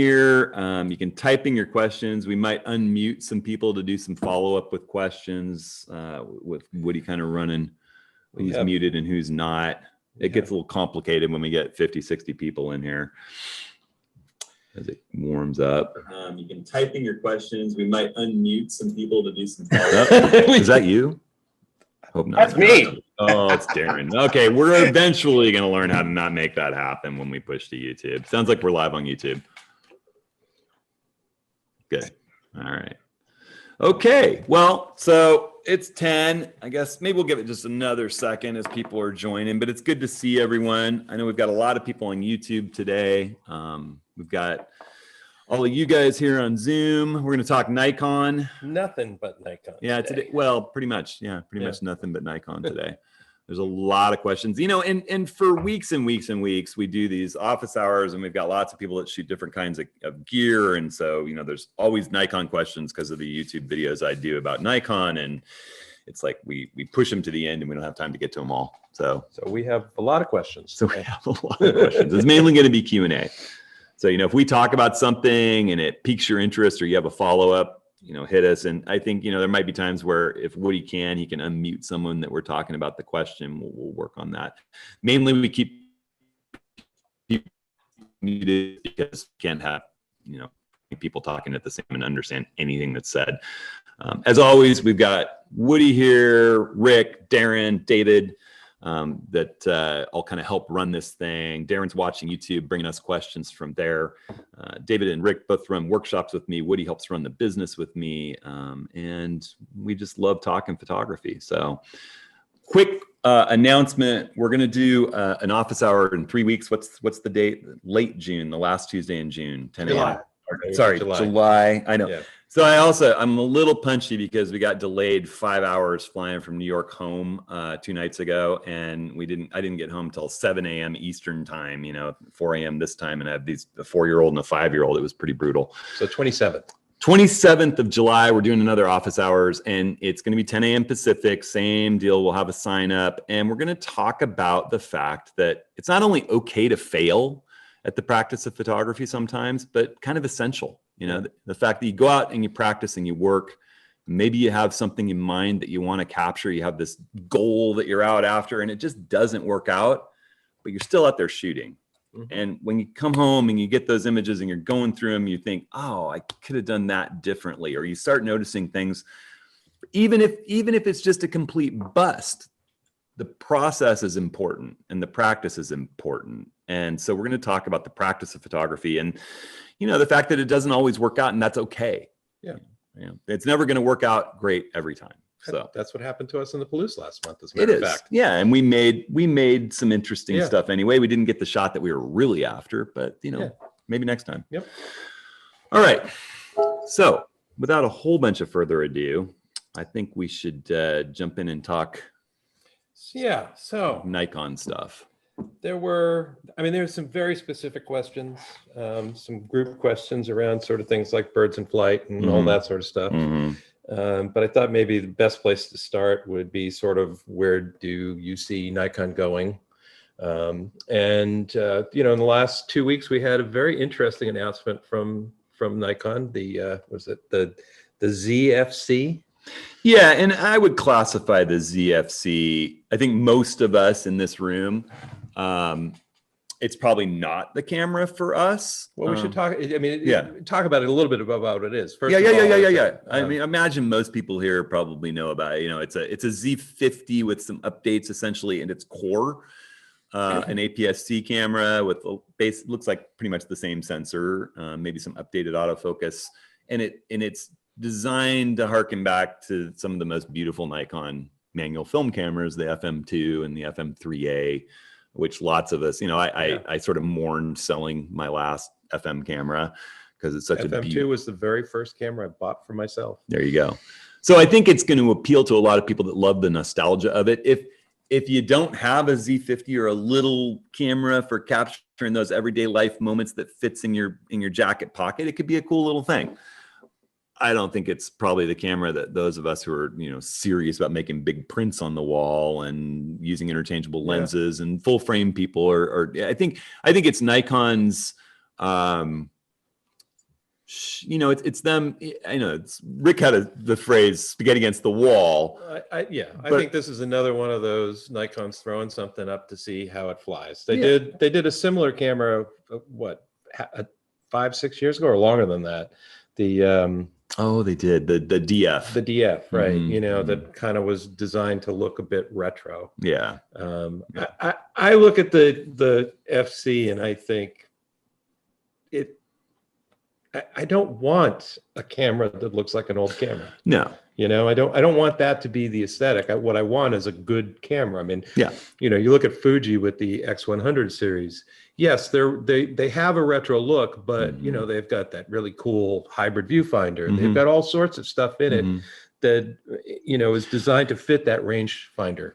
here. You can type in your questions. We might unmute some people to do some follow-up with questions with Woody kind of running who's muted and who's not. It gets a little complicated when we get 50, 60 people in here as it warms up. You can type in your questions. We might unmute some people to do some follow-up. Is that you? Hope not. That's me. Oh, it's Darren. Okay, we're eventually going to learn how to not make that happen when we push to YouTube. Sounds like we're live on YouTube. Good. All right. Okay. Well, so it's 10. I guess maybe we'll give it just another second as people are joining, but it's good to see everyone. I know we've got a lot of people on YouTube today. We've got all of you guys here on Zoom. We're going to talk Nikon. Nothing but Nikon. Yeah, today. Well, pretty much. Yeah, pretty much nothing but Nikon today. There's a lot of questions, you know, and for weeks and weeks and weeks, we do these office hours and we've got lots of people that shoot different kinds of gear. And so, you know, there's always Nikon questions because of the YouTube videos I do about Nikon. And it's like we push them to the end and we don't have time to get to them all. So we have a lot of questions. So we have a lot of questions. It's mainly going to be Q&A. So, you know, if we talk about something and it piques your interest or you have a follow-up, you know, hit us. And I think, you know, there might be times where if Woody can, he can unmute someone that we're talking about the question. We'll work on that. Mainly we keep muted because we can't have, you know, people talking at the same and understand anything that's said. As always, we've got Woody here, Rick, Darren, David, that all kind of help run this thing. Darren's watching YouTube, bringing us questions from there. David and Rick both run workshops with me. Woody helps run the business with me. And we just love talking photography. So quick announcement. We're going to do an office hour in 3 weeks. What's the date? Late June, the last Tuesday in June, 10 a.m. Sorry, July. I know. Yeah. So I'm a little punchy because we got delayed 5 hours flying from New York home 2 nights ago, and I didn't get home till 7 a.m. Eastern time, you know, 4 a.m. this time, and I have a 4-year-old and a 5-year-old. It was pretty brutal. So 27th of July, we're doing another office hours, and it's going to be 10 a.m. Pacific, same deal. We'll have a sign up, and we're going to talk about the fact that it's not only okay to fail at the practice of photography sometimes, but kind of essential. You know, the fact that you go out and you practice and you work, maybe you have something in mind that you want to capture. You have this goal that you're out after and it just doesn't work out, but you're still out there shooting. Mm-hmm. And when you come home and you get those images and you're going through them, you think, oh, I could have done that differently. Or you start noticing things, even if it's just a complete bust, the process is important and the practice is important. And so we're going to talk about the practice of photography and, you know, the fact that it doesn't always work out, and that's okay. Yeah. You know, it's never going to work out great every time. So that's what happened to us in the Palouse last month, as a matter of fact. Yeah. And we made some interesting stuff anyway. We didn't get the shot that we were really after, but you know, maybe next time. Yep. All right. So without a whole bunch of further ado, I think we should jump in and talk. Yeah. So Nikon stuff. There's some very specific questions, some group questions around sort of things like birds in flight and all that sort of stuff. But I thought maybe the best place to start would be sort of where do you see Nikon going? You know, in the last 2 weeks, we had a very interesting announcement from Nikon, the ZFC. Yeah, and I would classify the ZFC, I think most of us in this room, it's probably not the camera for us. Well, we should talk. Talk about it a little bit about what it is. First I mean, imagine most people here probably know about it. You know, it's a Z50 with some updates essentially in its core, an APS-C camera with a base, looks like pretty much the same sensor, maybe some updated autofocus, and it's designed to harken back to some of the most beautiful Nikon manual film cameras, the FM2 and the FM3A. Which lots of us, you know, I sort of mourned selling my last FM camera because it's such a FM2 was the very first camera I bought for myself. There you go. So I think it's going to appeal to a lot of people that love the nostalgia of it. If you don't have a Z50 or a little camera for capturing those everyday life moments that fits in your jacket pocket, it could be a cool little thing. I don't think it's probably the camera that those of us who are, you know, serious about making big prints on the wall and using interchangeable lenses and full frame people I think it's Nikon's You know, it's them. I know Rick had the phrase "spaghetti against the wall." I think this is another one of those Nikon's throwing something up to see how it flies. They did a similar camera, what, 5-6 years ago or longer than that. The oh, they did the DF. The DF, right? You know, that kind of was designed to look a bit retro. Yeah. I look at the FC and I think I don't want a camera that looks like an old camera. No. You know, I don't want that to be the aesthetic. What I want is a good camera. I mean, yeah. You know, you look at Fuji with the X100 series. Yes, they have a retro look, but you know, they've got that really cool hybrid viewfinder. They've got all sorts of stuff in it that, you know, is designed to fit that rangefinder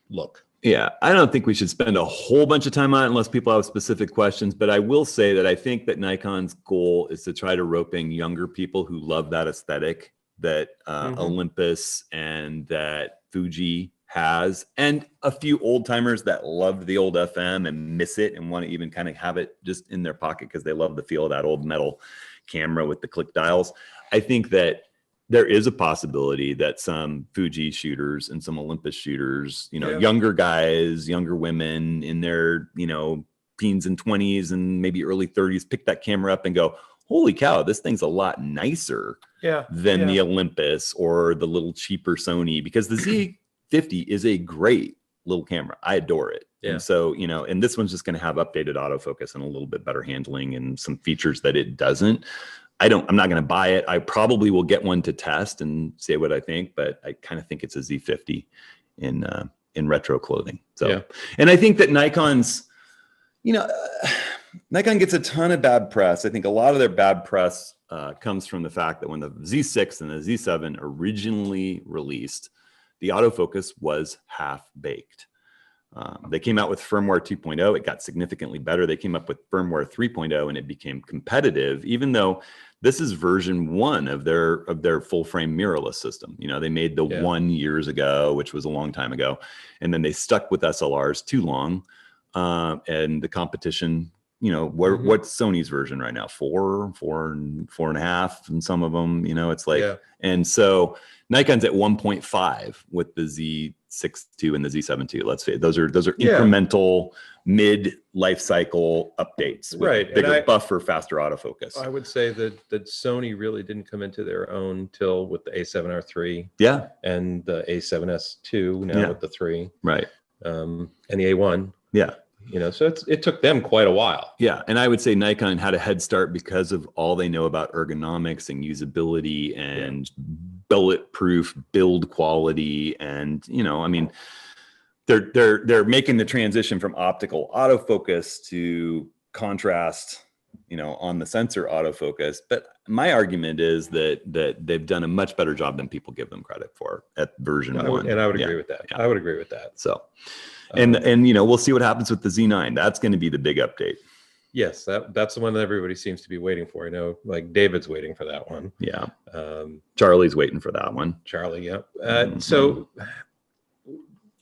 look. Yeah, I don't think we should spend a whole bunch of time on it unless people have specific questions. But I will say that I think that Nikon's goal is to try to rope in younger people who love that aesthetic that Olympus and that Fuji has, and a few old timers that loved the old FM and miss it and want to even kind of have it just in their pocket because they love the feel of that old metal camera with the click dials. I think that there is a possibility that some Fuji shooters and some Olympus shooters, you know, younger guys, younger women in their, you know, teens and 20s and maybe early 30s, pick that camera up and go, holy cow, this thing's a lot nicer than the Olympus or the little cheaper Sony, because the Z50 is a great little camera. I adore it. And so, you know, and this one's just going to have updated autofocus and a little bit better handling and some features that it doesn't. I'm not going to buy it. I probably will get one to test and say what I think, but I kind of think it's a Z50 in retro clothing. So, and I think that Nikon's, you know, Nikon gets a ton of bad press. I think a lot of their bad press comes from the fact that when the Z6 and the Z7 originally released, the autofocus was half-baked. They came out with firmware 2.0. It got significantly better. They came up with firmware 3.0 and it became competitive, even though this is version 1 of their full frame mirrorless system. You know, they made the 1 years ago, which was a long time ago. And then they stuck with SLRs too long. And the competition, you know, what's Sony's version right now? 4.5 and some of them, you know, it's like, and so Nikon's at 1.5 with the Z6 II and the Z7 II. Let's say those are incremental mid life cycle updates with bigger buffer, faster autofocus. I would say that Sony really didn't come into their own till with the A7R3 and the A7S II now with the 3 and the A1 you know, so it took them quite a while. Yeah, and I would say Nikon had a head start because of all they know about ergonomics and usability and bulletproof build quality, and you know, I mean, they're making the transition from optical autofocus to contrast, you know, on the sensor autofocus. But my argument is that they've done a much better job than people give them credit for at version 1. And I would agree with that. I would agree with that. So. And you know, we'll see what happens with the Z9. That's going to be the big update. Yes, that's the one that everybody seems to be waiting for. I know, like David's waiting for that one. Yeah. Charlie's waiting for that one. Charlie, So,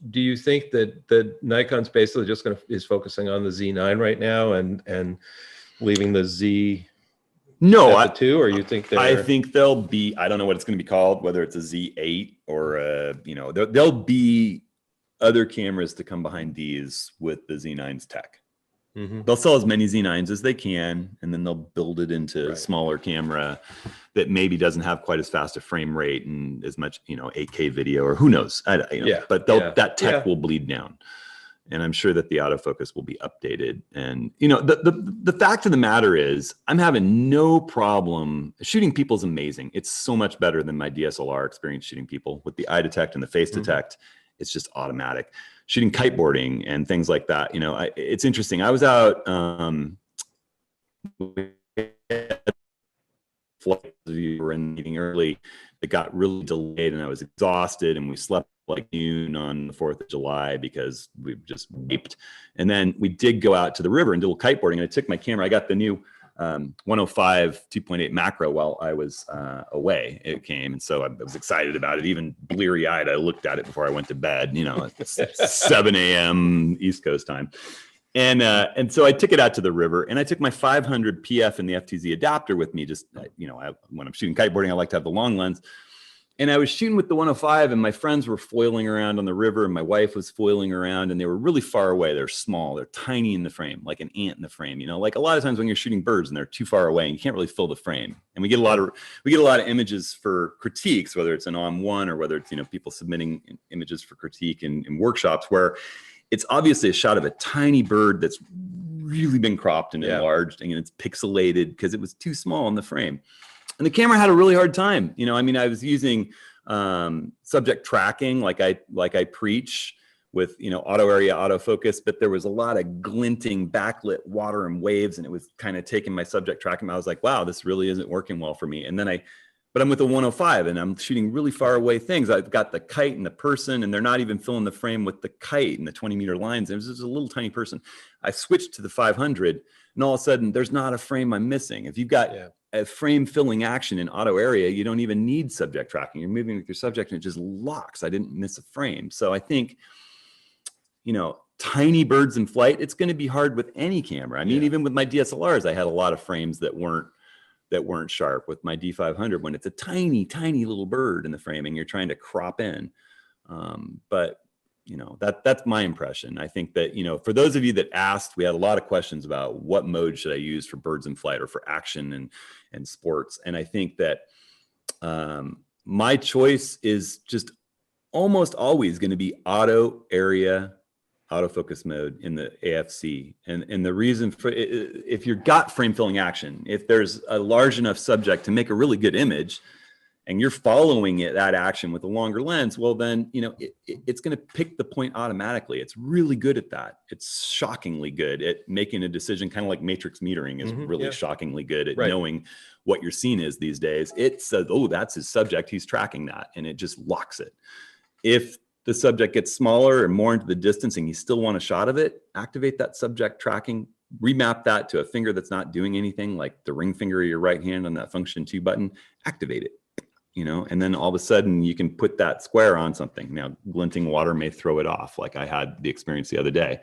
do you think that Nikon's basically just is focusing on the Z9 right now and leaving the Z? No, at the 2, or you think I think they'll be. I don't know what it's going to be called, whether it's a Z8 or you know, there'll be other cameras to come behind these with the Z9's tech. They'll sell as many Z9s as they can, and then they'll build it into a smaller camera that maybe doesn't have quite as fast a frame rate and as much, you know, 8K video, or who knows. But that tech will bleed down, and I'm sure that the autofocus will be updated. And you know, the fact of the matter is, I'm having no problem shooting people. Is amazing. It's so much better than my DSLR experience shooting people with the eye detect and the face detect. It's just automatic. Shooting kiteboarding and things like that. You know, it's interesting. I was out, flight, we were in the meeting early. It got really delayed and I was exhausted, and we slept like noon on the 4th of July because we just wiped. And then we did go out to the river and do a little kiteboarding, and I took my camera. I got the new 105 2.8 macro while I was away. It came, and so I was excited about it. Even bleary-eyed, I looked at it before I went to bed. You know, it's 7 a.m. East Coast time, And so I took it out to the river, and I took my 500 PF and the FTZ adapter with me. Just, you know, when I'm shooting kiteboarding, I like to have the long lens. And I was shooting with the 105, and my friends were foiling around on the river, and my wife was foiling around, and they were really far away. They're small. They're tiny in the frame, like an ant in the frame. You know, like a lot of times when you're shooting birds and they're too far away, and you can't really fill the frame. And we get a lot of images for critiques, whether it's an OM1 or whether it's, you know, people submitting images for critique in workshops, where it's obviously a shot of a tiny bird that's really been cropped and enlarged, and it's pixelated because it was too small in the frame. And the camera had a really hard time. You know, I mean, I was using subject tracking like I preach with, you know, auto area autofocus, but there was a lot of glinting backlit water and waves, and it was kind of taking my subject tracking. I was like, wow, this really isn't working well for me. And then but I'm with a 105, and I'm shooting really far away things. I've got the kite and the person, and they're not even filling the frame with the kite and the 20-meter lines. It was just a little tiny person. I switched to the 500, and all of a sudden, there's not a frame I'm missing. If you've got a frame filling action in auto area, you don't even need subject tracking. You're moving with your subject, and it just locks. I didn't miss a frame. So I think, you know, tiny birds in flight, it's going to be hard with any camera. I mean, even with my DSLRs, I had a lot of frames that weren't sharp. With my D500, when it's a tiny little bird in the framing, you're trying to crop in. But you know, that's my impression. I think that, you know, for those of you that asked, we had a lot of questions about what mode should I use for birds in flight or for action and sports. And I think that my choice is just almost always going to be auto area autofocus mode in the AFC. And the reason for it, if you've got frame filling action, if there's a large enough subject to make a really good image, and you're following that action with a longer lens, well, then, you know, it's going to pick the point automatically. It's really good at that. It's shockingly good at making a decision, kind of like matrix metering is really shockingly good at knowing what your scene is these days. It says, oh, that's his subject. He's tracking that. And it just locks it. If the subject gets smaller and more into the distance and you still want a shot of it, activate that subject tracking, remap that to a finger that's not doing anything, like the ring finger of your right hand on that function 2 button, activate it. You know, and then all of a sudden you can put that square on something. Now, glinting water may throw it off, like I had the experience the other day.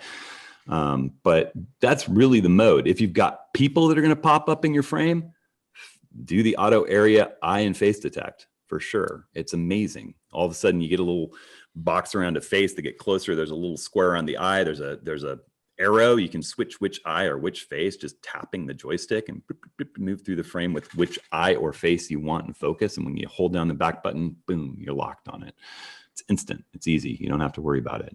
But that's really the mode. If you've got people that are going to pop up in your frame, do the auto area eye and face detect for sure. It's amazing. All of a sudden you get a little box around a face to get closer. There's a little square on the eye. There's a arrow. You can switch which eye or which face, just tapping the joystick and move through the frame with which eye or face you want in focus. And when you hold down the back button, boom, you're locked on it. It's instant. It's easy. You don't have to worry about it.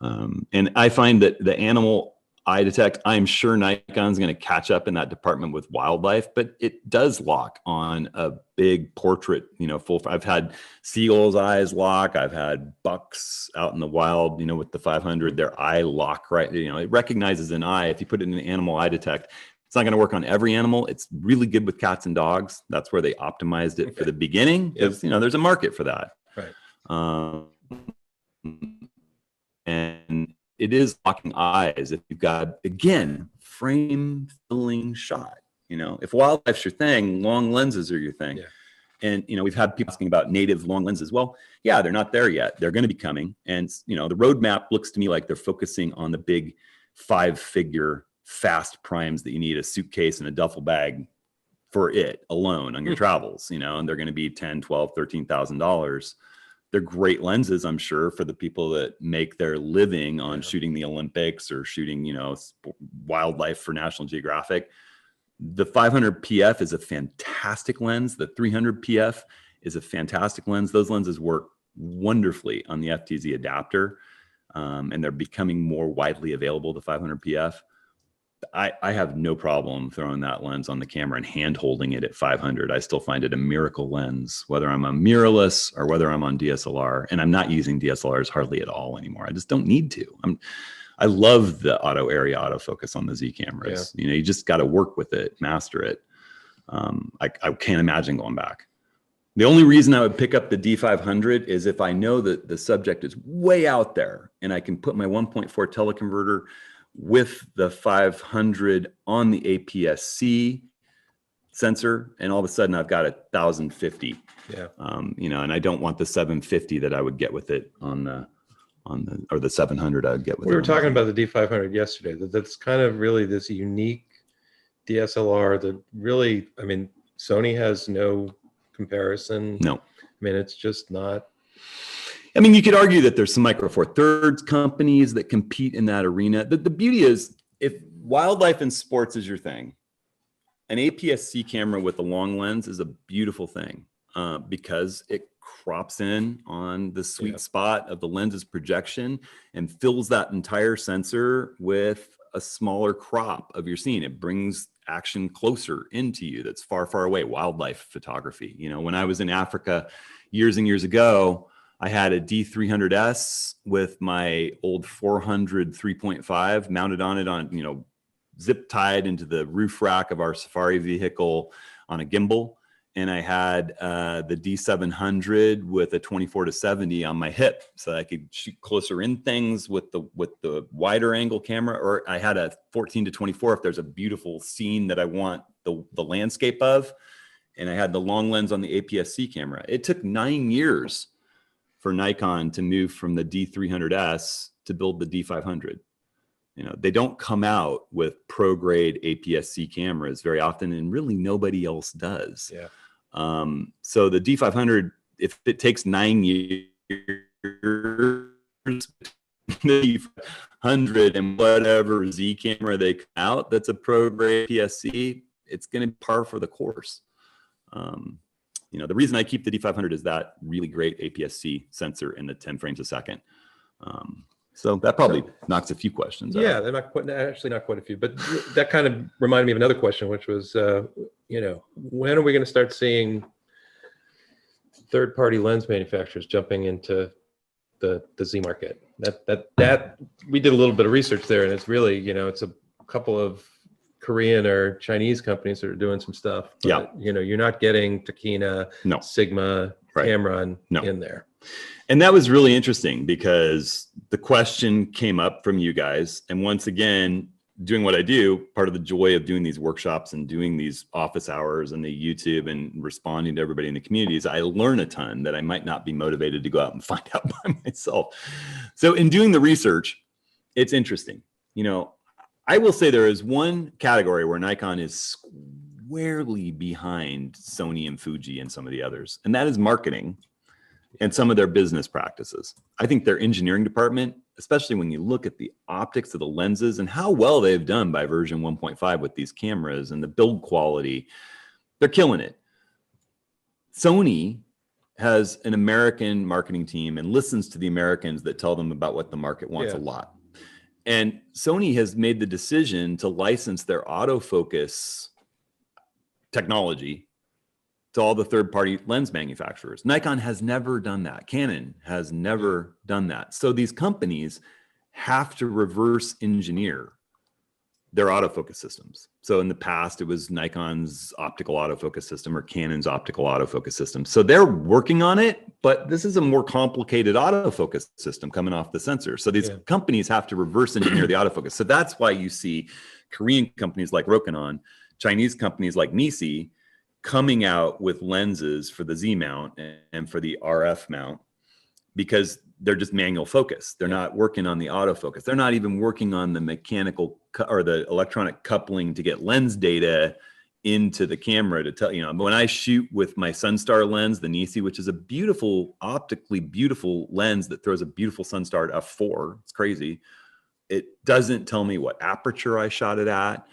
And I find that the animal eye detect, I'm sure Nikon's going to catch up in that department with wildlife, but it does lock on a big portrait, you know, I've had seagulls' eyes lock. I've had bucks out in the wild, you know, with the 500, their eye lock, right? You know, it recognizes an eye. If you put it in an animal eye detect, it's not going to work on every animal. It's really good with cats and dogs. That's where they optimized it for the beginning, because, you know, there's a market for that. Right. And it is locking eyes if you've got, again, frame filling shot. You know, if wildlife's your thing, long lenses are your thing. And, you know, we've had people asking about native long lenses. Well, yeah, they're not there yet. They're going to be coming. And, you know, the roadmap looks to me like they're focusing on the big 5-figure fast primes that you need a suitcase and a duffel bag for it alone on your travels, you know, and they're going to be $10,000, $12,000, $13,000. They're great lenses, I'm sure, for the people that make their living on shooting the Olympics or shooting, you know, wildlife for National Geographic. The 500 PF is a fantastic lens. The 300 PF is a fantastic lens. Those lenses work wonderfully on the FTZ adapter, and they're becoming more widely available, the 500 PF. I have no problem throwing that lens on the camera and hand holding it at 500. I still find it a miracle lens, whether I'm on mirrorless or whether I'm on DSLR. And I'm not using DSLRs hardly at all anymore. I just don't need to. I love the auto area autofocus on the Z cameras. You know, you just got to work with it, master it. I can't imagine going back. The only reason I would pick up the D500 is if I know that the subject is way out there and I can put my 1.4 teleconverter with the 500 on the APS-C sensor, and all of a sudden I've got 1050. You know, and I don't want the 750 that I would get with it on the on the, or the 700 I'd get with. We were talking about the D500 yesterday. That's kind of really this unique DSLR that really, I mean, Sony has no comparison. No. I mean, it's just not. I mean, you could argue that there's some Micro Four Thirds companies that compete in that arena. The beauty is, if wildlife and sports is your thing, an APS-C camera with a long lens is a beautiful thing because it crops in on the sweet spot of the lens's projection and fills that entire sensor with a smaller crop of your scene. It brings action closer into you that's far, far away. Wildlife photography. You know, when I was in Africa years and years ago, I had a D300S with my old 400 3.5 mounted on it on, you know, zip tied into the roof rack of our safari vehicle on a gimbal. And I had the D700 with a 24-70 on my hip, so I could shoot closer in things with the wider angle camera. Or I had a 14-24 if there's a beautiful scene that I want the landscape of. And I had the long lens on the APS-C camera. It took 9 years for Nikon to move from the D300S to build the D500. You know, they don't come out with pro grade APS-C cameras very often, and really nobody else does. Yeah. So the D500, if it takes 9 years, the D500 and whatever Z camera they come out, that's a pro grade APS-C, it's going to be par for the course. You know, the reason I keep the D500 is that really great APS-C sensor in the 10 frames a second. So that probably knocks a few questions out. Yeah, they're not quite, actually not quite a few, but that kind of reminded me of another question, which was, you know, when are we going to start seeing third-party lens manufacturers jumping into the Z market? That we did a little bit of research there, and it's really, you know, it's a couple of Korean or Chinese companies that are doing some stuff. But, yeah. You know, you're not getting Takina, no. Sigma, Tamron in there. And that was really interesting because the question came up from you guys. And once again, doing what I do, part of the joy of doing these workshops and doing these office hours and the YouTube and responding to everybody in the community is I learn a ton that I might not be motivated to go out and find out by myself. So in doing the research, it's interesting. You know, I will say there is one category where Nikon is squarely behind Sony and Fuji and some of the others, and that is marketing and some of their business practices. I think their engineering department, especially when you look at the optics of the lenses and how well they've done by version 1.5 with these cameras and the build quality, they're killing it. Sony has an American marketing team and listens to the Americans that tell them about what the market wants a lot. And Sony has made the decision to license their autofocus technology to all the third-party lens manufacturers. Nikon has never done that. Canon has never done that. So these companies have to reverse engineer their autofocus systems. So in the past, it was Nikon's optical autofocus system or Canon's optical autofocus system. So they're working on it, but this is a more complicated autofocus system coming off the sensor. So these companies have to reverse engineer the autofocus. So that's why you see Korean companies like Rokinon, Chinese companies like Nisi coming out with lenses for the Z mount and for the RF mount, because they're just manual focus. They're not working on the autofocus. They're not even working on the mechanical or the electronic coupling to get lens data into the camera to tell, you know, when I shoot with my Sunstar lens, the Nisi, which is a beautiful, optically beautiful lens that throws a beautiful Sunstar at f4. It's crazy. It doesn't tell me what aperture I shot it at.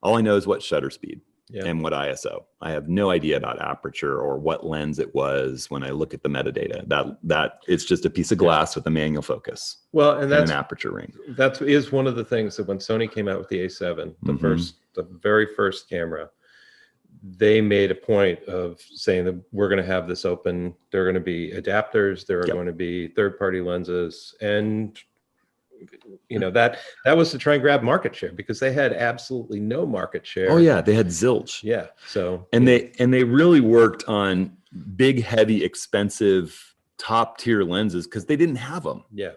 All I know is what shutter speed. And what ISO. I have no idea about aperture or what lens it was when I look at the metadata. That it's just a piece of glass with a manual focus. Well, and that's an aperture ring. That is one of the things that when Sony came out with the A7, the very first camera, they made a point of saying that we're going to have this open. There are going to be adapters. There are going to be third-party lenses, and you know that was to try and grab market share because they had absolutely no market share. Oh yeah, they had zilch. Yeah. So and they really worked on big, heavy, expensive, top tier lenses because they didn't have them. Yeah.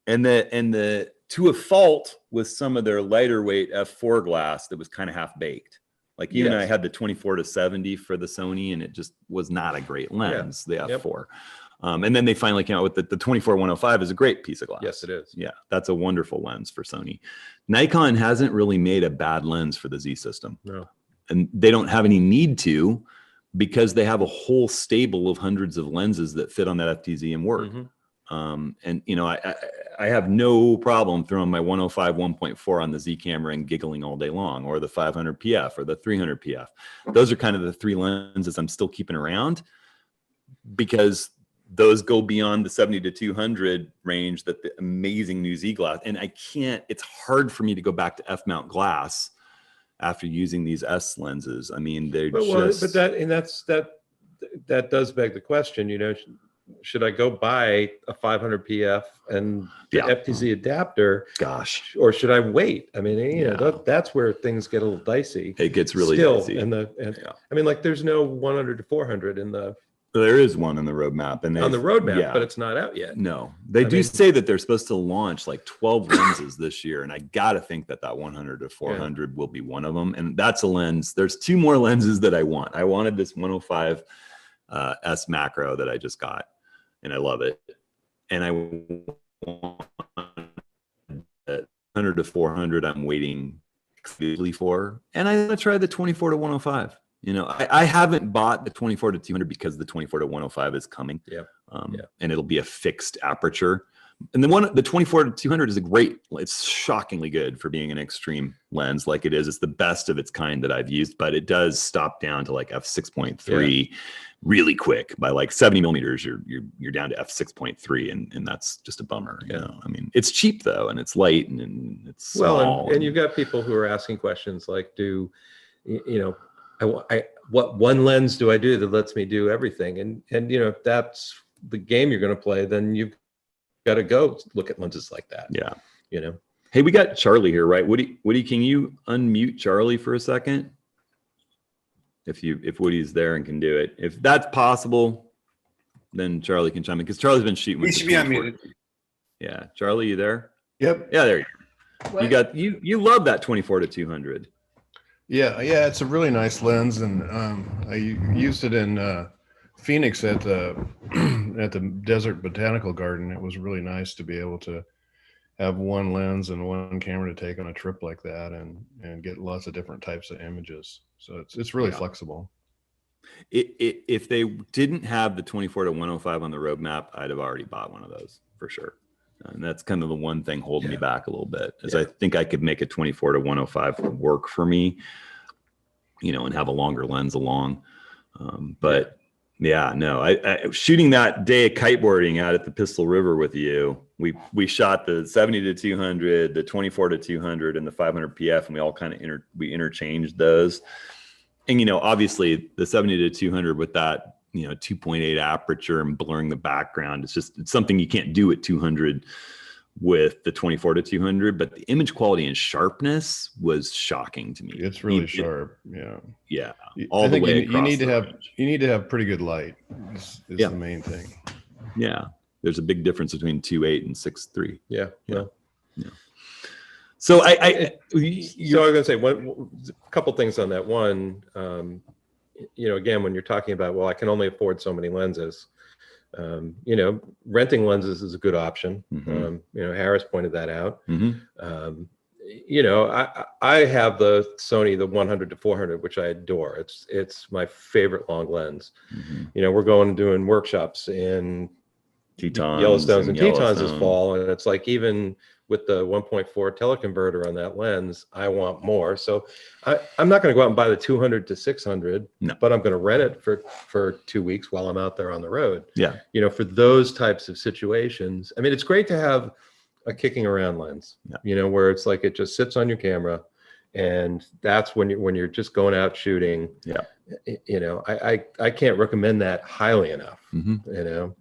And the to a fault with some of their lighter weight f4 glass that was kind of half baked. Like you and I had the 24-70 for the Sony, and it just was not a great lens, the f4. And then they finally came out with the 24-105 is a great piece of glass. Yes, it is. Yeah, that's a wonderful lens for Sony. Nikon hasn't really made a bad lens for the Z system. No. And they don't have any need to, because they have a whole stable of hundreds of lenses that fit on that FTZ and work. And you know, I have no problem throwing my 105 1.4 on the Z camera and giggling all day long, or the 500 PF or the 300 PF. Those are kind of the three lenses I'm still keeping around, because those go beyond the 70 to 200 range that the amazing new Z glass. And I can't, it's hard for me to go back to F mount glass after using these S lenses. I mean, they're that does beg the question, you know, should I go buy a 500 PF and the FTZ adapter? Gosh. Or should I wait? I mean, you know, that's where things get a little dicey. It gets really dicey. I mean, like, there's no 100 to 400 in the. There is one on the roadmap, and on the roadmap, but it's not out yet. No, they do say that they're supposed to launch like 12 lenses this year, and I gotta think that 100 to 400 will be one of them. And that's a lens. There's two more lenses that I want. I wanted this 105 S macro that I just got, and I love it. And I want that 100 to 400. I'm waiting exclusively for, and I'm gonna try the 24 to 105. You know, I haven't bought the 24 to 200 because the 24 to 105 is coming. And it'll be a fixed aperture. And the 24 to 200 is it's shockingly good for being an extreme lens like it is. It's the best of its kind that I've used, but it does stop down to like f6.3 really quick. By like 70 millimeters, you're down to f6.3, and that's just a bummer. You know, I mean, it's cheap though, and it's light, and it's small. And you've got people who are asking questions like, what one lens do I do that lets me do everything? And you know, if that's the game you're going to play, then you've got to go look at lenses like that. Yeah. You know, hey, we got Charlie here, right? Woody, can you unmute Charlie for a second? If Woody's there and can do it, if that's possible, then Charlie can chime in, because Charlie's been shooting with. He should be unmuted. Yeah, Charlie, you there? Yep. Yeah, there you go. You got you love that 24 to 200. Yeah, it's a really nice lens, and I used it in Phoenix at the at the Desert Botanical Garden. It was really nice to be able to have one lens and one camera to take on a trip like that, and get lots of different types of images. So it's really flexible. If they didn't have the 24 to 105 on the roadmap, I'd have already bought one of those for sure. And that's kind of the one thing holding me back a little bit, is I think I could make a 24 to 105 work for me, you know, and have a longer lens along. But I shooting that day of kiteboarding out at the Pistol River with you, we shot the 70 to 200, the 24 to 200, and the 500 PF, and we all kind of interchanged those. And, you know, obviously the 70 to 200 with that, you know, 2.8 aperture and blurring the background, it's something you can't do at 200 with the 24 to 200, but the image quality and sharpness was shocking to me. It's really sharp. Yeah. All the way you need to have pretty good light is the main thing. Yeah. There's a big difference between 2.8 and 6.3. Yeah. So so I was going to say a couple things on that. One, you know, again, when you're talking about, well, I can only afford so many lenses, you know, renting lenses is a good option. You know, Harris pointed that out. You know, I have the Sony, the 100 to 400, which I adore. It's my favorite long lens. You know, we're going and doing workshops in Yellowstones and Tetons this fall, and it's like, even with the 1.4 teleconverter on that lens, I want more. So I'm not going to go out and buy the 200 to 600, but I'm going to rent it for 2 weeks while I'm out there on the road. Yeah. You know, for those types of situations, I mean, it's great to have a kicking around lens, you know, where it's like, it just sits on your camera, and that's when you're just going out shooting. You know, I can't recommend that highly enough. You know,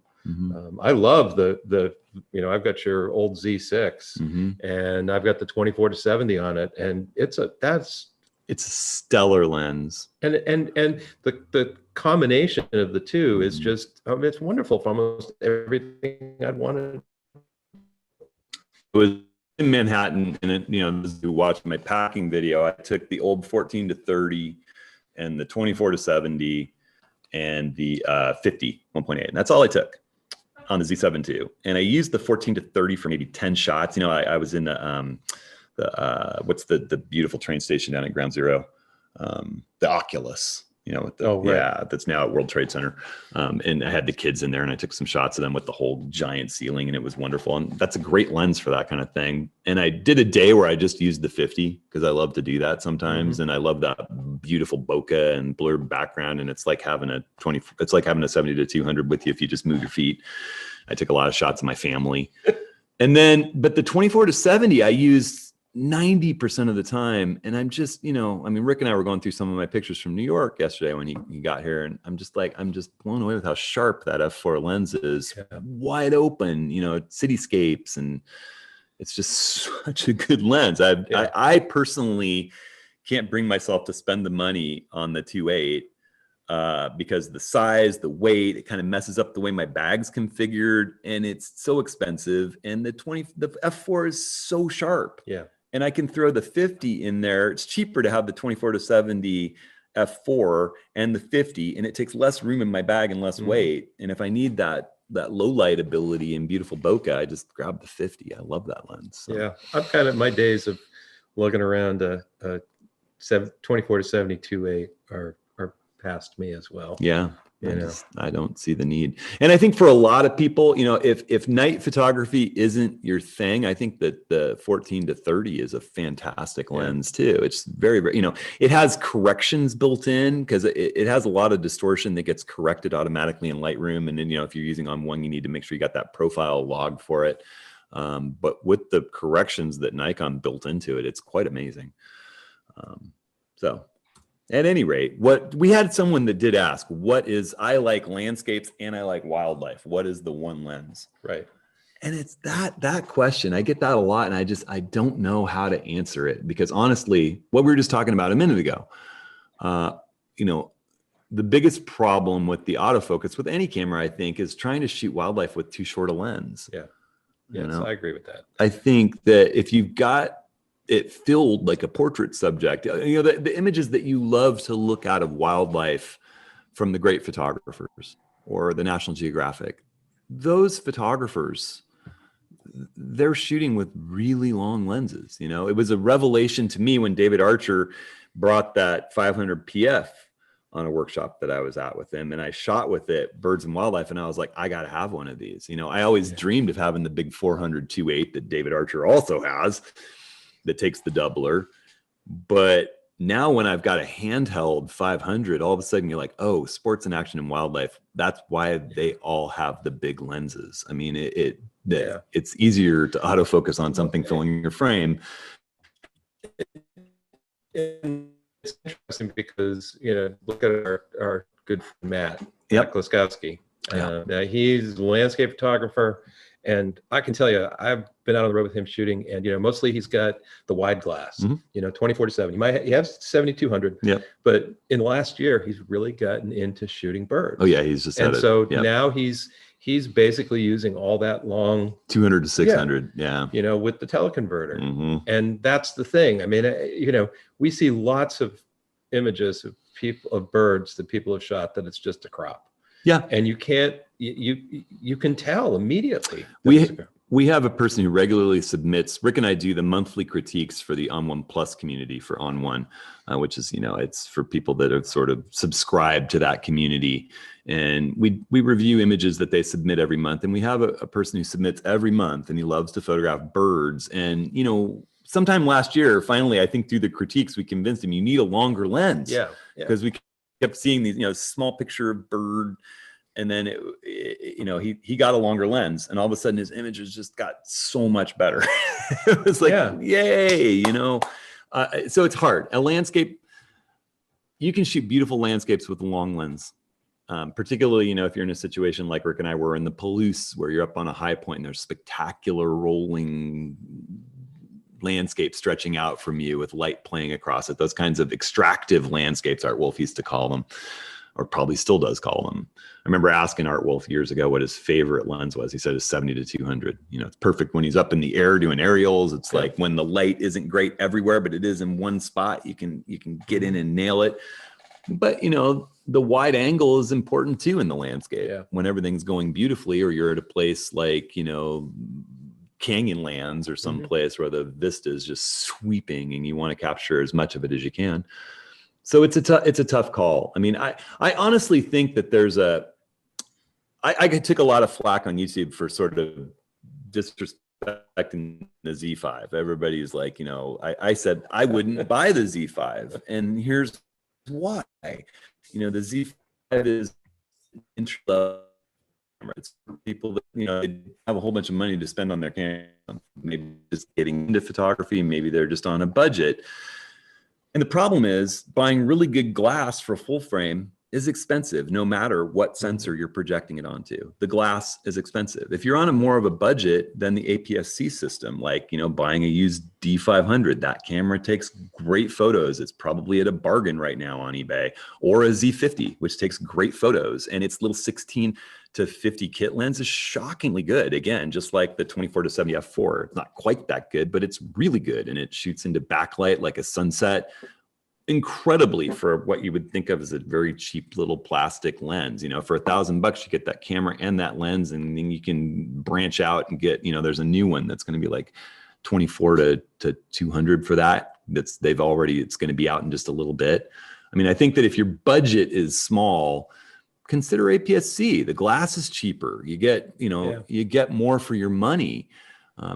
I love the you know, I've got your old Z6 and I've got the 24 to 70 on it, and it's a stellar lens. And the combination of the two is just, it's wonderful for almost everything I'd wanted. It was in Manhattan, and you know, as you watch my packing video, I took the old 14 to 30 and the 24 to 70 and the 50 1.8, and that's all I took. on the Z7 II, and I used the 14 to 30 for maybe 10 shots. You know, I was in the what's the beautiful train station down at Ground Zero, the Oculus. You know, with the, yeah, that's now at World Trade Center. And I had the kids in there, and I took some shots of them with the whole giant ceiling, and it was wonderful. And that's a great lens for that kind of thing. And I did a day where I just used the 50 because I love to do that sometimes. And I love that beautiful bokeh and blurred background. And it's like having a 70 to 200 with you if you just move your feet. I took a lot of shots of my family. And then, but the 24 to 70, I used 90% of the time. And I'm just, you know, I mean, Rick and I were going through some of my pictures from New York yesterday when he got here. And I'm just like, I'm just blown away with how sharp that f4 lens is, wide open, you know, cityscapes. And it's just such a good lens. I personally can't bring myself to spend the money on the 2.8 because the size, the weight, it kind of messes up the way my bag's configured, and it's so expensive. And the f4 is so sharp. Yeah. And I can throw the 50 in there. It's cheaper to have the 24 to 70 f4 and the 50, and it takes less room in my bag and less weight. And if I need that low light ability and beautiful bokeh, I just grab the 50. I love that lens. So. Yeah, I'm kind of, my days of lugging around a 24 to 70 2.8 are past me as well. Yeah. I don't see the need. And I think for a lot of people, you know, if night photography isn't your thing, I think that the 14 to 30 is a fantastic lens too. It's very, very, you know, it has corrections built in because it has a lot of distortion that gets corrected automatically in Lightroom. And then, you know, if you're using on one, you need to make sure you got that profile logged for it. But with the corrections that Nikon built into it, it's quite amazing. So at any rate, what we had someone that did ask, what is, I like landscapes and I like wildlife. What is the one lens? Right. And it's that question. I get that a lot. And I don't know how to answer it because honestly, what we were just talking about a minute ago, you know, the biggest problem with the autofocus with any camera, I think, is trying to shoot wildlife with too short a lens. Yeah. Yes, you know? I agree with that. I think that if you've got it filled like a portrait subject, you know, the images that you love to look at of wildlife from the great photographers or the National Geographic, those photographers, they're shooting with really long lenses. You know, it was a revelation to me when David Archer brought that 500 PF on a workshop that I was at with him, and I shot with it birds and wildlife, and I was like, I got to have one of these. You know, I always dreamed of having the big 400 2.8 that David Archer also has, that takes the doubler. But now when I've got a handheld 500, all of a sudden you're like, oh, sports and action and wildlife. That's why they all have the big lenses. I mean, it's easier to autofocus on something filling your frame. It's interesting because, you know, look at our good friend Matt Kloskowski. He's a landscape photographer. And I can tell you, I've been out on the road with him shooting, and, you know, mostly he's got the wide glass, you know, 24 to 70. He has 7200. But in the last year, he's really gotten into shooting birds. Oh yeah, he's just and so now he's basically using all that long 200 to 600. You know, with the teleconverter. And that's the thing. I mean, you know, we see lots of images of birds that people have shot that it's just a crop. Yeah. And you can't, you can tell immediately. We have a person who regularly submits, Rick and I do the monthly critiques for the On One Plus community for On One, which is, you know, it's for people that have sort of subscribed to that community. And we review images that they submit every month. And we have a person who submits every month, and he loves to photograph birds. And, you know, sometime last year, finally, I think through the critiques, we convinced him you need a longer lens. Because we kept seeing these, you know, small picture of bird, and then you know, he got a longer lens, and all of a sudden his images just got so much better. It was like, yay, you know. So it's hard. A landscape, you can shoot beautiful landscapes with a long lens, particularly, you know, if you're in a situation like Rick and I were in the Palouse, where you're up on a high point and there's spectacular rolling landscape stretching out from you with light playing across it. Those kinds of extractive landscapes, Art Wolf used to call them, or probably still does call them. I remember asking Art Wolf years ago what his favorite lens was. He said it's 70 to 200. You know, it's perfect when he's up in the air doing aerials. It's like when the light isn't great everywhere, but it is in one spot, you can get in and nail it. But, you know, the wide angle is important too in the landscape. Yeah. When everything's going beautifully, or you're at a place like, you know, Canyonlands or some place where the vista is just sweeping and you want to capture as much of it as you can. So it's a tough call. I mean, I honestly think that there's I took a lot of flack on YouTube for sort of disrespecting the Z5. Everybody's like, you know, I said I wouldn't buy the Z5, and here's why. You know, the Z5 is entry level. It's for people that, you know, they have a whole bunch of money to spend on their camera, maybe just getting into photography, maybe they're just on a budget. And the problem is buying really good glass for full frame is expensive, no matter what sensor you're projecting it onto. The glass is expensive. If you're on a more of a budget than the APS-C system, like, you know, buying a used D500, that camera takes great photos. It's probably at a bargain right now on eBay. Or a Z50, which takes great photos, and its little 16 to 50 kit lens is shockingly good. Again, just like the 24 to 70 f4, it's not quite that good, but it's really good, and it shoots into backlight like a sunset incredibly for what you would think of as a very cheap little plastic lens. You know, for $1,000 you get that camera and that lens, and then you can branch out and get, you know, there's a new one that's going to be like 24 to 200 for that. It's going to be out in just a little bit. I mean, I think that if your budget is small, consider APS-C. The glass is cheaper. You get, you know, you get more for your money.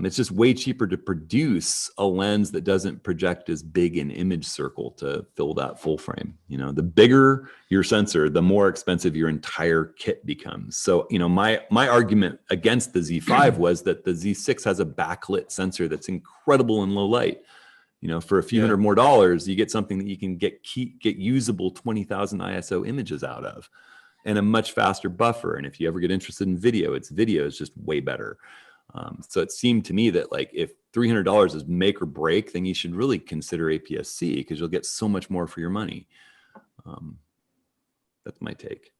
It's just way cheaper to produce a lens that doesn't project as big an image circle to fill that full frame. You know, the bigger your sensor, the more expensive your entire kit becomes. So, you know, my argument against the Z5 was that the Z6 has a backlit sensor that's incredible in low light. You know, for a few hundred more dollars, you get something that you can get usable 20,000 ISO images out of, and a much faster buffer. And if you ever get interested in video, video is just way better. So it seemed to me that, like, if $300 is make or break, then you should really consider APS-C, because you'll get so much more for your money. That's my take.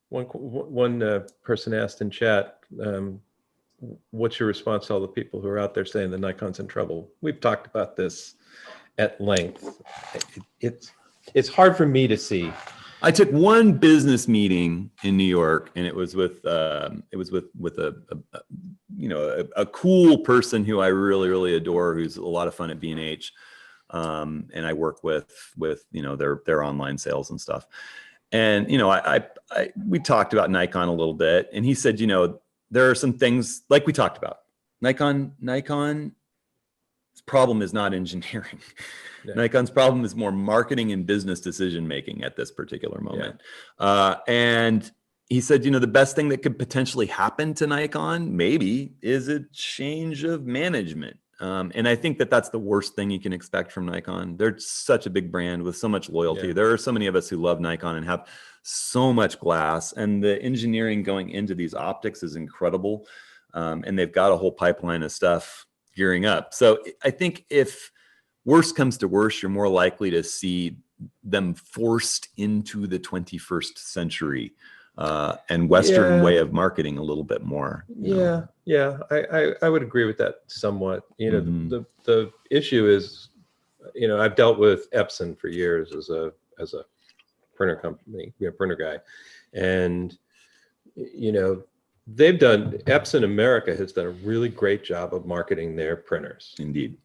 One person asked in chat, what's your response to all the people who are out there saying the Nikon's in trouble? We've talked about this at length. It's hard for me to see. I took one business meeting in New York, and it was with a you know, a cool person who I really adore, who's a lot of fun at B&H, and I work with you know, their online sales and stuff. And you know, we talked about Nikon a little bit, and he said, you know, there are some things like we talked about. Nikon's problem is not engineering. Yeah. Nikon's problem is more marketing and business decision making at this particular moment. Yeah. And he said, you know, the best thing that could potentially happen to Nikon maybe is a change of management. And I think that that's the worst thing you can expect from Nikon. They're such a big brand with so much loyalty. Yeah. There are so many of us who love Nikon and have so much glass, and the engineering going into these optics is incredible. And they've got a whole pipeline of stuff gearing up. So I think if worst comes to worst, you're more likely to see them forced into the 21st century and Western way of marketing a little bit more. Yeah, I would agree with that somewhat. You know, the issue is, you know, I've dealt with Epson for years as a printer company, printer guy, and you know, Epson America has done a really great job of marketing their printers. Indeed.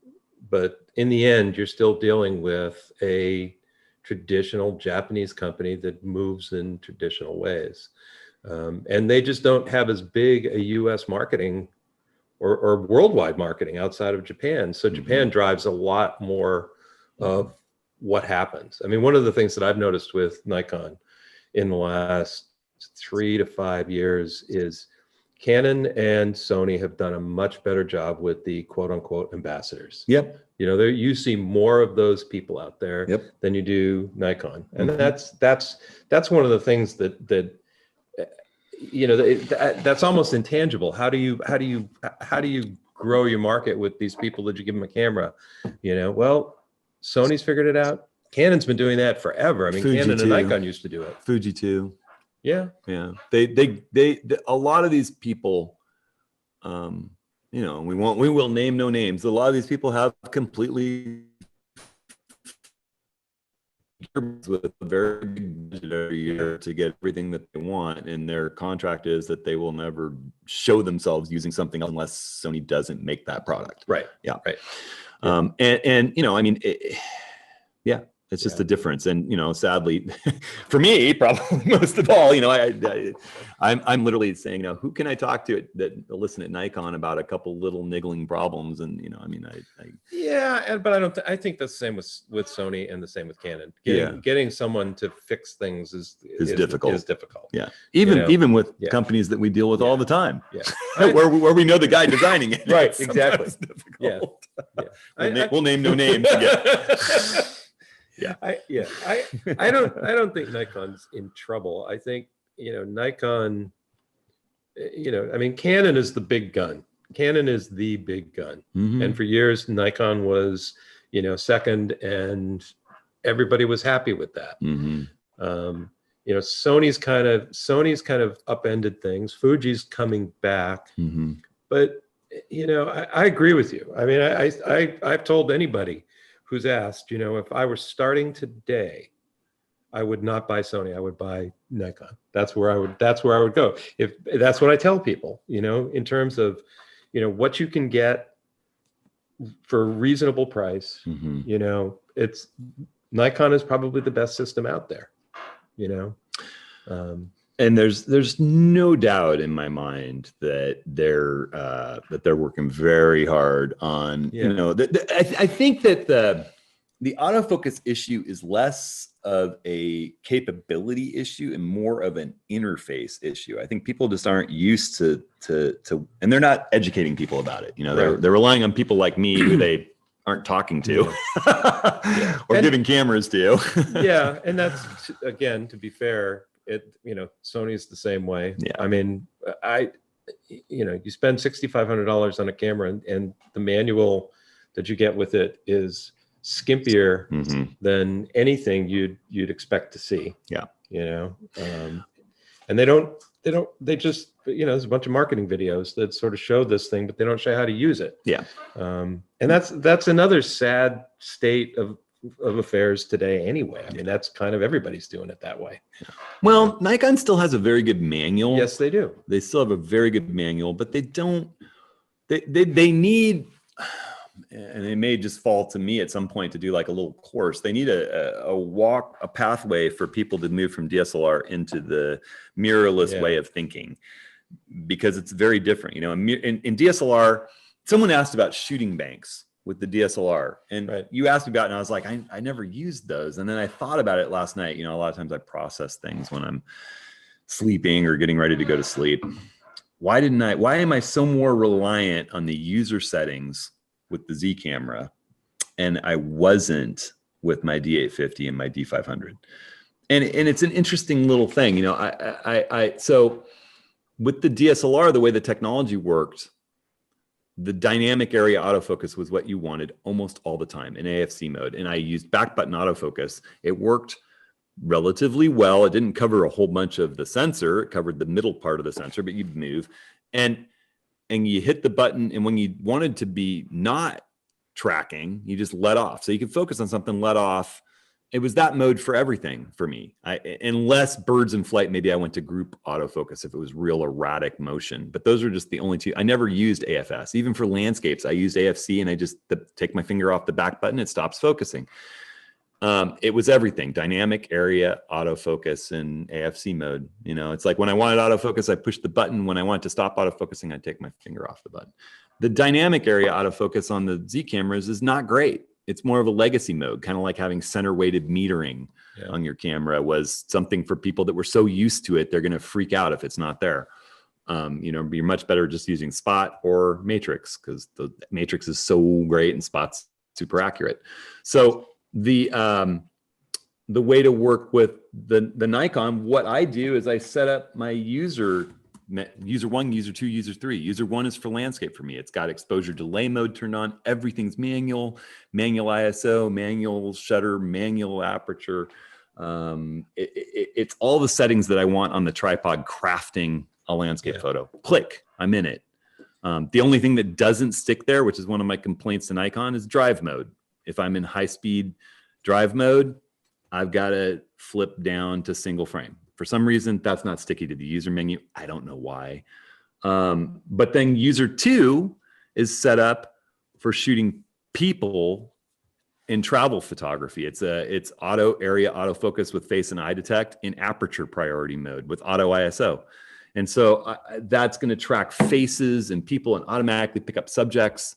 But in the end, you're still dealing with a traditional Japanese company that moves in traditional ways. And they just don't have as big a US marketing or worldwide marketing outside of Japan. So Japan drives a lot more of what happens. I mean, one of the things that I've noticed with Nikon in the last 3 to 5 years is Canon and Sony have done a much better job with the quote unquote ambassadors. Yep. You know, you see more of those people out there than you do Nikon. And that's one of the things that you know, that's almost intangible. How do you grow your market with these people that you give them a camera? You know, well, Sony's figured it out. Canon's been doing that forever. I mean, Fuji Canon too. and Nikon used to do it. Fuji too. Yeah. Yeah. They a lot of these people, you know, we will name no names. A lot of these people have completely with a very big budget every year to get everything that they want, and their contract is that they will never show themselves using something else unless Sony doesn't make that product. Right. Yeah. Right. And you know, I mean, yeah, it's just a difference. And, you know, sadly for me, probably most of all, you know, I'm literally saying, you know, who can I talk to that listen at Nikon about a couple little niggling problems? And, you know, I mean, yeah, but I think that's the same with Sony and the same with Canon. Getting someone to fix things is difficult. Is difficult. Yeah. Even with companies that we deal with all the time. Yeah. where we know the guy designing it. Right. Exactly. Difficult. Yeah. We'll name no names again. I don't think Nikon's in trouble. I think, you know, Nikon, you know, I mean, Canon is the big gun. Canon is the big gun. Mm-hmm. And for years, Nikon was, you know, second, and everybody was happy with that. Mm-hmm. You know, Sony's kind of upended things. Fuji's coming back, mm-hmm. but, you know, I agree with you. I mean, I've told anybody who's asked, you know, if I were starting today, I would not buy Sony. I would buy Nikon. That's where I would go. If that's what I tell people, you know, in terms of, you know, what you can get for a reasonable price, mm-hmm. you know, Nikon is probably the best system out there, you know. And there's no doubt in my mind that they're working very hard on, you know, I think that the autofocus issue is less of a capability issue and more of an interface issue. I think people just aren't used to and they're not educating people about it. You know, they're relying on people like me who they aren't talking to or giving cameras to. Yeah. And that's, again, to be fair, you know, Sony's the same way. Yeah. I mean, you know, you spend $6,500 on a camera, and the manual that you get with it is skimpier mm-hmm. than anything you'd expect to see. Yeah. You know, and they just, you know, there's a bunch of marketing videos that sort of show this thing, but they don't show how to use it. Yeah. And that's another sad state of affairs today anyway. I mean, that's kind of, everybody's doing it that way. Well, Nikon still has a very good manual. Yes, they do. They still have a very good manual, but they need, and they may just fall to me at some point to do like a little course. They need a pathway for people to move from DSLR into the mirrorless way of thinking, because it's very different. You know, in DSLR, someone asked about shooting banks with the DSLR, and you asked me about it, and I was like, I never used those. And then I thought about it last night. You know, a lot of times I process things when I'm sleeping or getting ready to go to sleep. Why am I so more reliant on the user settings with the Z camera, and I wasn't with my D850 and my D500? And it's an interesting little thing. You know, so with the DSLR, the way the technology worked, the dynamic area autofocus was what you wanted almost all the time in AFC mode. And I used back button autofocus. It worked relatively well. It didn't cover a whole bunch of the sensor. It covered the middle part of the sensor, but you'd move and you hit the button. And when you wanted to be not tracking, you just let off. So you could focus on something, let off. It was that mode for everything for me. Unless birds in flight, maybe I went to group autofocus if it was real erratic motion. But those are just the only two. I never used AFS. Even for landscapes, I used AFC, and I just take my finger off the back button, it stops focusing. It was everything: dynamic area autofocus and AFC mode. You know, it's like when I wanted autofocus, I pushed the button. When I wanted to stop autofocusing, I take my finger off the button. The dynamic area autofocus on the Z cameras is not great. It's more of a legacy mode, kind of like having center weighted metering on your camera was something for people that were so used to it, they're going to freak out if it's not there. You know, you're much better just using spot or matrix, because the matrix is so great and spot's super accurate. So the way to work with the Nikon, what I do is I set up my user 1, user 2, user 3. User 1 is for landscape for me. It's got exposure delay mode turned on. Everything's manual ISO, manual shutter, manual aperture. It's all the settings that I want on the tripod crafting a landscape photo. Click, I'm in it. The only thing that doesn't stick there, which is one of my complaints to Nikon, is drive mode. If I'm in high speed drive mode, I've got to flip down to single frame. For some reason, that's not sticky to the user menu. I don't know why. But then user 2 is set up for shooting people in travel photography. It's auto area autofocus with face and eye detect in aperture priority mode with auto ISO. And so that's going to track faces and people and automatically pick up subjects.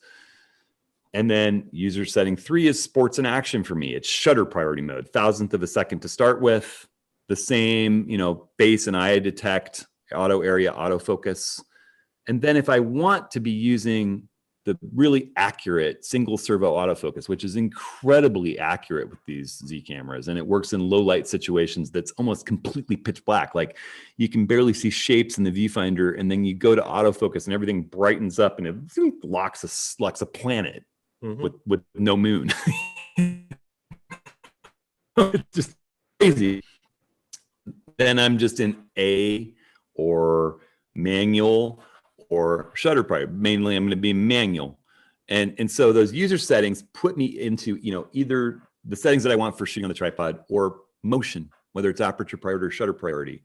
And then user setting 3 is sports and action for me. It's shutter priority mode, 1,000th of a second to start with. The same, base and eye detect, auto area autofocus. And then if I want to be using the really accurate single servo autofocus, which is incredibly accurate with these Z cameras, and it works in low light situations that's almost completely pitch black. Like you can barely see shapes in the viewfinder, and then you go to autofocus and everything brightens up and it locks a planet with no moon. It's just crazy. Then I'm just in A or manual or shutter priority. Mainly I'm going to be manual. And so those user settings put me into, either the settings that I want for shooting on the tripod or motion, whether it's aperture priority or shutter priority.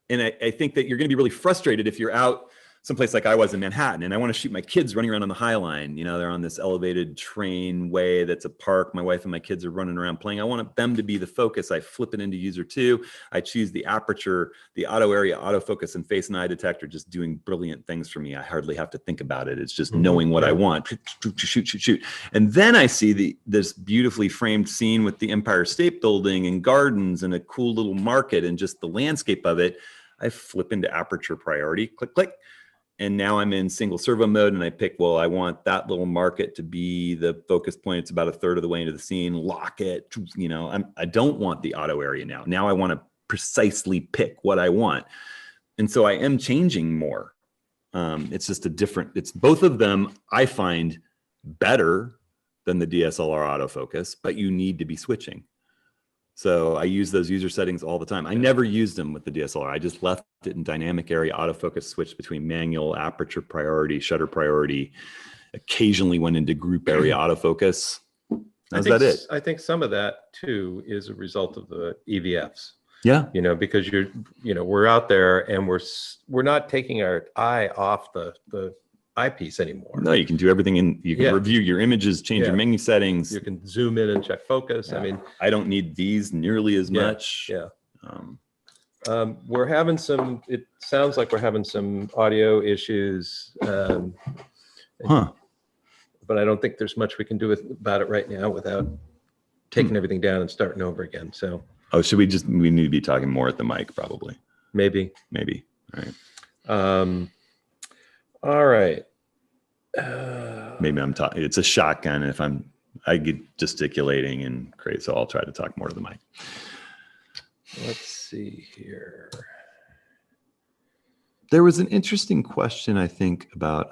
And I think that you're going to be really frustrated if you're out someplace like I was in Manhattan and I want to shoot my kids running around on the High Line. They're on this elevated train way that's a park. My wife and my kids are running around playing. I want them to be the focus. I flip it into user 2. I choose the aperture, the auto area, autofocus, and face and eye detector, just doing brilliant things for me. I hardly have to think about it. It's just knowing what I want. Shoot. And then I see this beautifully framed scene with the Empire State Building and gardens and a cool little market and just the landscape of it. I flip into aperture priority, click. And now I'm in single servo mode and I pick, I want that little market to be the focus point. It's about a third of the way into the scene, lock it. I don't want the auto area now. Now I want to precisely pick what I want. And so I am changing more. It's just it's both of them I find better than the DSLR autofocus, but you need to be switching. So I use those user settings all the time. I never used them with the DSLR. I just left it in dynamic area autofocus, switched between manual, aperture priority, shutter priority, occasionally went into group area autofocus. Is that it? I think some of that too is a result of the EVFs. Yeah. Because we're out there and we're not taking our eye off the eyepiece anymore. No, you can do everything you can review your images, change your menu settings. You can zoom in and check focus. Yeah. I don't need these nearly as much. Yeah. We're having it sounds like we're having some audio issues. But I don't think there's much we can do about it right now without taking everything down and starting over again. So. Oh, we need to be talking more at the mic probably. Maybe. All right. All right. Maybe I'm talking. It's a shotgun. If I get gesticulating and crazy, so I'll try to talk more to the mic. Let's see here. There was an interesting question, I think, about.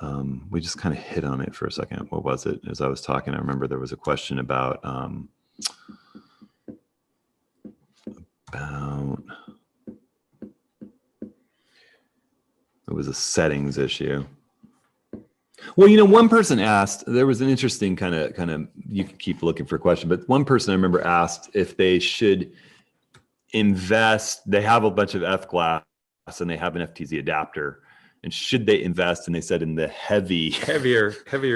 We just kind of hit on it for a second. What was it? As I was talking, I remember there was a question about. It was a settings issue. Well, one person asked, there was an interesting kind of, you can keep looking for a question, but one person I remember asked if they should invest, they have a bunch of F-glass and they have an FTZ adapter, and should they invest? And they said in the heavier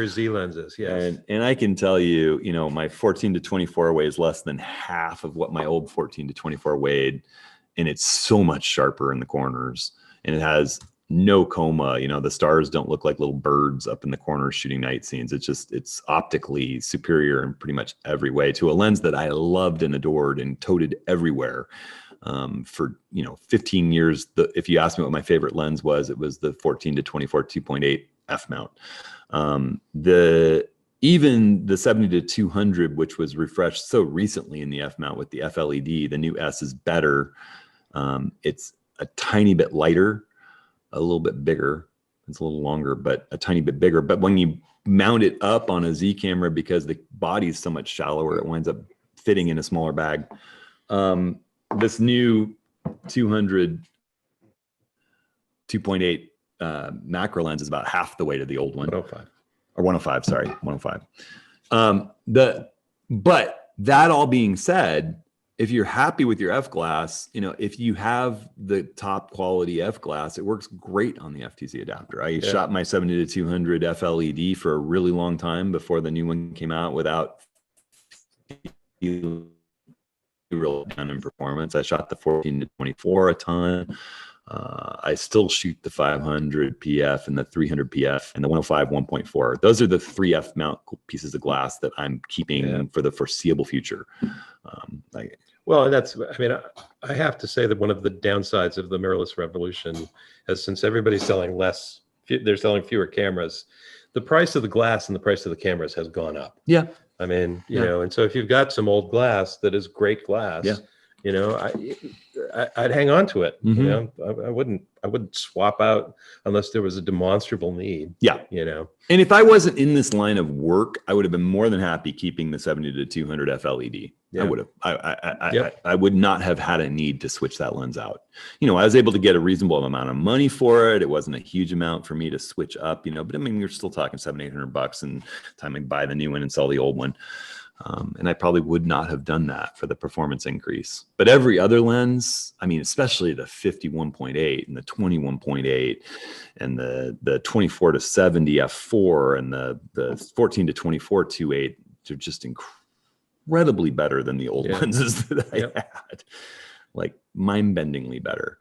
Z lenses. Yes. And I can tell you, my 14 to 24 weighs less than half of what my old 14 to 24 weighed. And it's so much sharper in the corners, and it has no coma. The stars don't look like little birds up in the corners shooting night scenes. It's optically superior in pretty much every way to a lens that I loved and adored and toted everywhere. For 15 years, if you asked me what my favorite lens was, it was the 14 to 24 2.8 f mount. Even the 70 to 200, which was refreshed so recently in the f mount with the FLED, the new S is better. It's a tiny bit lighter, a little bit bigger. It's a little longer, but a tiny bit bigger. But when you mount it up on a Z camera, because the body is so much shallower, it winds up fitting in a smaller bag. This new 200 2.8 macro lens is about half the weight of the old one. 105. Or 105, sorry, 105. But that all being said, if you're happy with your f-glass, if you have the top quality f-glass, it works great on the FTZ adapter. I shot my 70-200 f-LED for a really long time before the new one came out without real down in performance. I shot the 14-24 a ton. I still shoot the 500 PF and the 300 PF and the 105 1.4. Those are the 3F mount pieces of glass that I'm keeping for the foreseeable future. Well, I have to say that one of the downsides of the mirrorless revolution is, since everybody's selling they're selling fewer cameras, the price of the glass and the price of the cameras has gone up. Yeah. I mean, you know, and so if you've got some old glass that is great glass, you know, I'd hang on to it. You know, I wouldn't swap out unless there was a demonstrable need. Yeah. You know, and if I wasn't in this line of work, I would have been more than happy keeping the 70-200 f-LED. I would have. I would not have had a need to switch that lens out. You know, I was able to get a reasonable amount of money for it. It wasn't a huge amount for me to switch up, you know, but I mean, you're still talking $700-800 and time I buy the new one and sell the old one. And I probably would not have done that for the performance increase. But every other lens, I mean, especially the 51.8 and the 21.8 and the 24-70 f4 and the 14-24 2.8, they're just incredibly better than the old lenses that I had, like mind-bendingly better.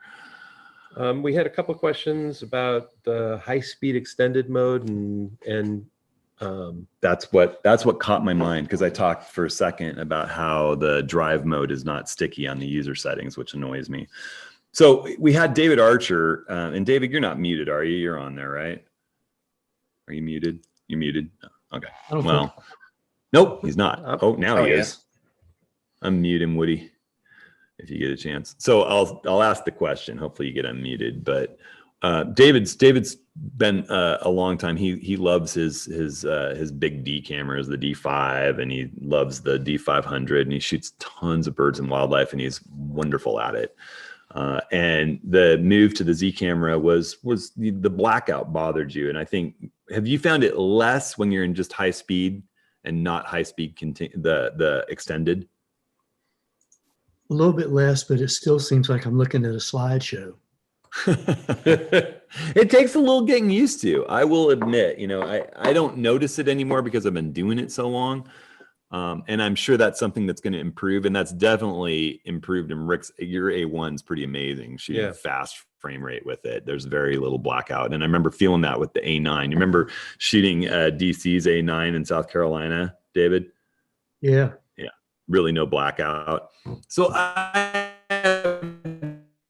We had a couple of questions about the high-speed extended mode and that's what caught my mind, because I talked for a second about how the drive mode is not sticky on the user settings, which annoys me. So we had David Archer, and David, you're not muted, are you? You're on there, right? Are you muted? You're muted. Okay. Well, nope, he's not. Oh, now he is. Unmute him, Woody, if you get a chance. So I'll ask the question. Hopefully you get unmuted, but David's been a long time. He loves his big D cameras, the D5, and he loves the D500, and he shoots tons of birds and wildlife, and he's wonderful at it. And the move to the Z camera was the blackout bothered you, and I think, have you found it less when you're in just high speed and not high speed the extended? A little bit less, but it still seems like I'm looking at a slideshow. It takes a little getting used to. I will admit, you know, I don't notice it anymore because I've been doing it so long. And I'm sure that's something that's going to improve, and that's definitely improved. And Rick's, your A1's pretty amazing. Shooting fast frame rate with it. There's very little blackout. And I remember feeling that with the A9. You remember shooting DC's A9 in South Carolina, David? Yeah. Yeah. Really no blackout. So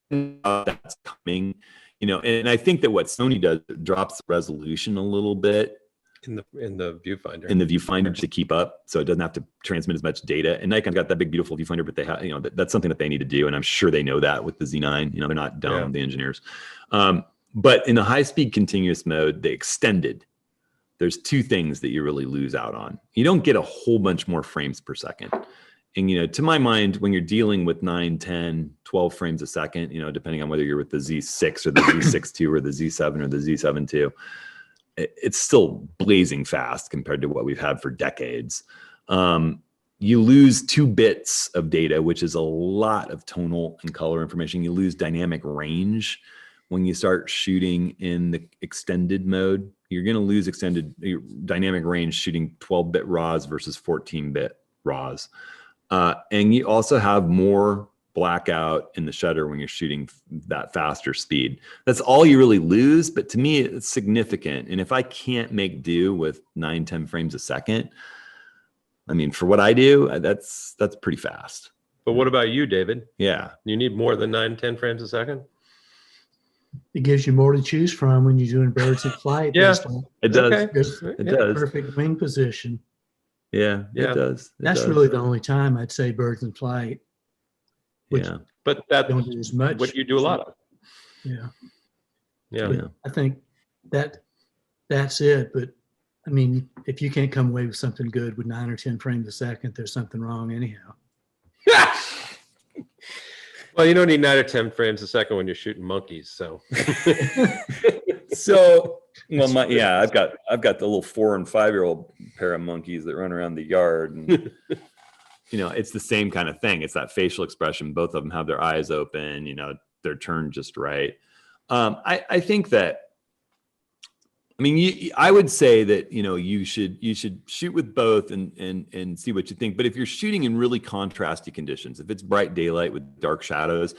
that's coming, you know, and I think that what Sony does, it drops the resolution a little bit in the viewfinder to keep up, so it doesn't have to transmit as much data. And Nikon's got that big beautiful viewfinder, but they have, you know, that's something that they need to do, and I'm sure they know that with the Z9. You know, they're not dumb, the engineers. But in the high speed continuous mode, the extended, there's two things that you really lose out on. You don't get a whole bunch more frames per second. And, you know, to my mind, when you're dealing with 9, 10, 12 frames a second, you know, depending on whether you're with the Z6 or the Z6 II or the Z7 or the Z7 II, it's still blazing fast compared to what we've had for decades. You lose 2 bits of data, which is a lot of tonal and color information. You lose dynamic range when you start shooting in the extended mode. You're going to lose dynamic range shooting 12-bit RAWs versus 14-bit RAWs. And you also have more blackout in the shutter when you're shooting that faster speed. That's all you really lose, but to me, it's significant. And if I can't make do with 9, 10 frames a second, I mean, for what I do, that's pretty fast. But what about you, David? Yeah. You need more than 9, 10 frames a second? It gives you more to choose from when you're doing birds in flight. It does. Okay. It does. Perfect wing position. Yeah, it does. That's really the only time I'd say birds in flight. But that don't do as much. What you do a lot of. Yeah. I think that's it. But I mean, if you can't come away with something good with 9 or 10 frames a second, there's something wrong anyhow. Well, you don't need 9 or 10 frames a second when you're shooting monkeys. So. I've got the little 4- and 5-year-old pair of monkeys that run around the yard, and it's the same kind of thing. It's that facial expression. Both of them have their eyes open, they're turned just right. I think that, I would say that, you should shoot with both and see what you think. But if you're shooting in really contrasty conditions, if it's bright daylight with dark shadows,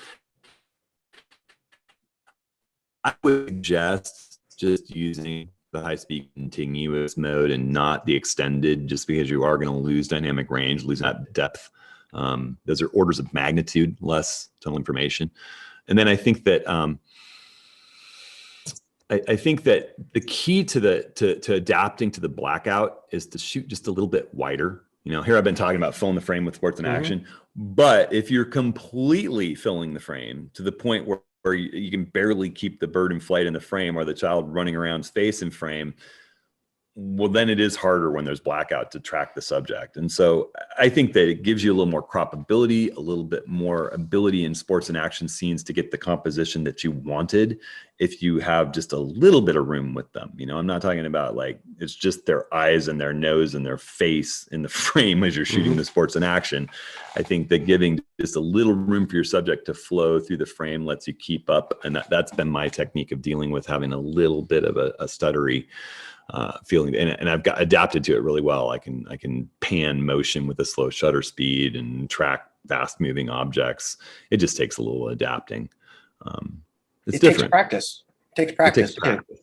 I would suggest just using the high-speed continuous mode and not the extended, just because you are going to lose dynamic range, lose that depth. Those are orders of magnitude less total information. And then I think that I think that the key to adapting to the blackout is to shoot just a little bit wider. Here I've been talking about filling the frame with sports and action, but if you're completely filling the frame to the point where you can barely keep the bird in flight in the frame or the child running around space in frame, well, then it is harder when there's blackout to track the subject. And so I think that it gives you a little more croppability, a little bit more ability in sports and action scenes to get the composition that you wanted if you have just a little bit of room with them. I'm not talking about like it's just their eyes and their nose and their face in the frame as you're shooting the sports and action. I think that giving just a little room for your subject to flow through the frame lets you keep up. And that's been my technique of dealing with having a little bit of a stuttery feeling, and I've got adapted to it really well. I can pan motion with a slow shutter speed and track fast moving objects. It just takes a little adapting. It's different. Takes practice. It takes practice. Exactly.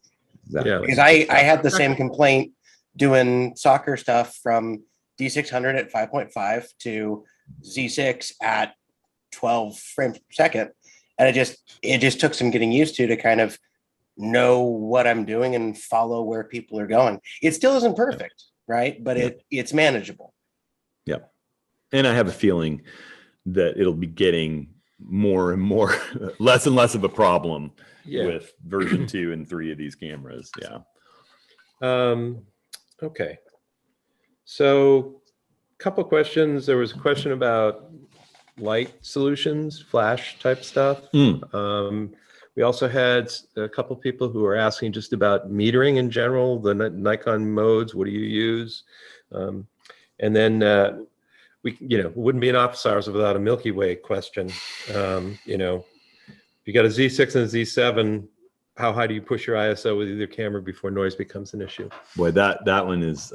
Yeah. Because I had the same complaint doing soccer stuff from D600 at 5.5 to Z6 at 12 frames per second, and it just took some getting used to kind of know what I'm doing and follow where people are going. It still isn't perfect, right? But it's manageable. Yeah. And I have a feeling that it'll be getting more and more, less and less of a problem with version 2 and 3 of these cameras. Yeah. Okay. So a couple of questions. There was a question about light solutions, flash type stuff. We also had a couple of people who were asking just about metering in general, the Nikon modes. What do you use? And then it wouldn't be an office hours without a Milky Way question. If you got a Z6 and a Z7, how high do you push your ISO with either camera before noise becomes an issue? Boy, that one is.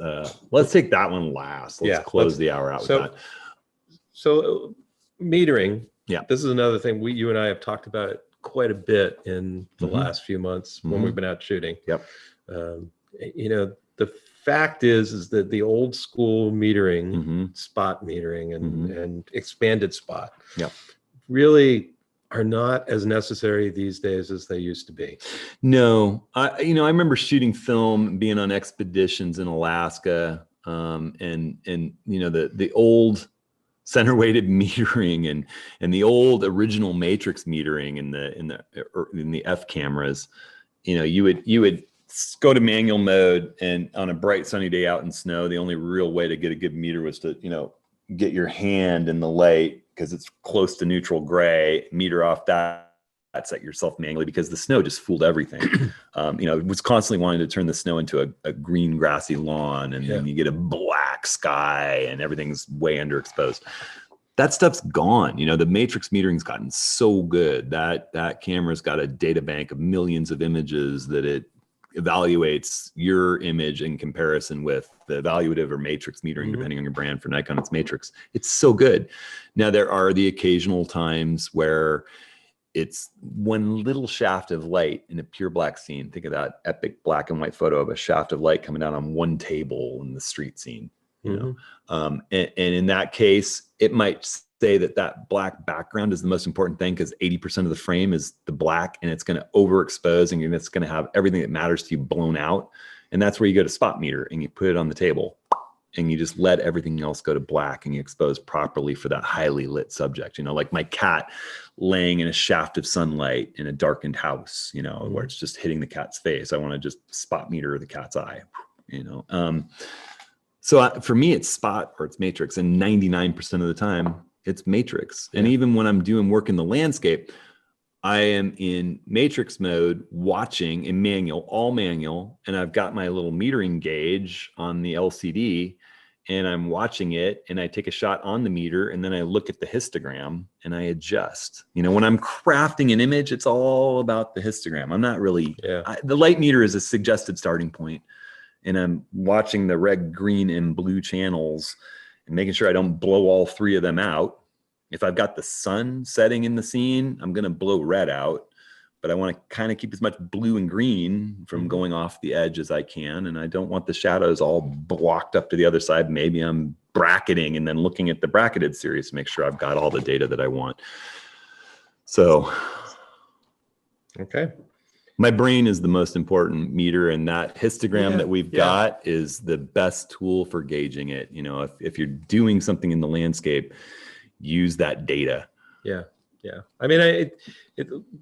Let's take that one last. Let's close the hour out with that. So metering. Yeah, this is another thing you and I have talked about it quite a bit in the last few months when we've been out shooting. Yep. The fact is that the old school metering, spot metering and expanded spot really are not as necessary these days as they used to be. No, I remember shooting film, being on expeditions in Alaska, and the old center weighted metering and the old original matrix metering in the F cameras. You would go to manual mode, and on a bright sunny day out in snow, the only real way to get a good meter was to get your hand in the light because it's close to neutral gray, meter off that, set yourself manually, because the snow just fooled everything. It was constantly wanting to turn the snow into a green grassy lawn, and then you get a black sky and everything's way underexposed. That stuff's gone. The matrix metering's gotten so good that camera's got a data bank of millions of images that it evaluates your image in comparison with the evaluative or matrix metering, depending on your brand. For Nikon, it's matrix. It's so good. Now, there are the occasional times where it's one little shaft of light in a pure black scene. Think of that epic black and white photo of a shaft of light coming down on one table in the street scene. And in that case, it might say that black background is the most important thing because 80% of the frame is the black, and it's going to overexpose, and it's going to have everything that matters to you blown out. And that's where you go to spot meter and you put it on the table, and you just let everything else go to black, and you expose properly for that highly lit subject. Like my cat laying in a shaft of sunlight in a darkened house, where it's just hitting the cat's face. I want to just spot meter the cat's eye, So for me, it's spot or it's matrix, and 99% of the time it's matrix. And even when I'm doing work in the landscape, I am in matrix mode, watching in all manual, and I've got my little metering gauge on the LCD, and I'm watching it and I take a shot on the meter and then I look at the histogram and I adjust. You know, when I'm crafting an image, it's all about the histogram. I'm not really, the light meter is a suggested starting point, and I'm watching the red, green, and blue channels and making sure I don't blow all three of them out. If I've got the sun setting in the scene, I'm going to blow red out, but I want to kind of keep as much blue and green from going off the edge as I can. And I don't want the shadows all blocked up to the other side. Maybe I'm bracketing and then looking at the bracketed series to make sure I've got all the data that I want. So, okay. My brain is the most important meter, and that histogram that we've got is the best tool for gauging it. You know, if you're doing something in the landscape, use that data. Yeah. I mean,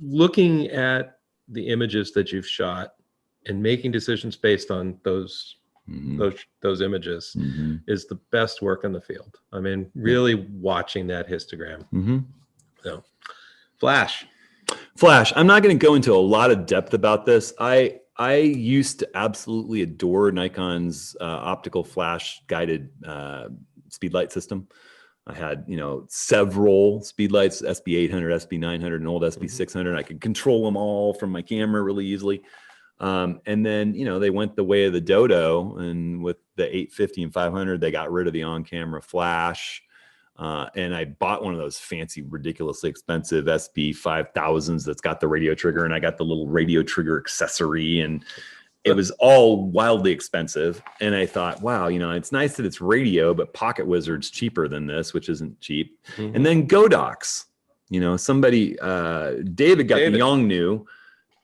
looking at the images that you've shot and making decisions based on those images is the best work in the field. I mean, really watching that histogram. So, Flash. I'm not going to go into a lot of depth about this. I used to absolutely adore Nikon's optical flash guided speedlight system. I had, you know, several speedlights, SB800, SB900, and old SB600. I could control them all from my camera really easily. And then, you know, they went the way of the dodo, and with the 850 and 500, they got rid of the on-camera flash. And I bought one of those fancy, ridiculously expensive SB 5000s that's got the radio trigger, and I got the little radio trigger accessory, and it was all wildly expensive. And I thought, wow, you know, it's nice that it's radio, but Pocket Wizard's cheaper than this, which isn't cheap. And then Godox, you know, somebody, David got the Yongnuo,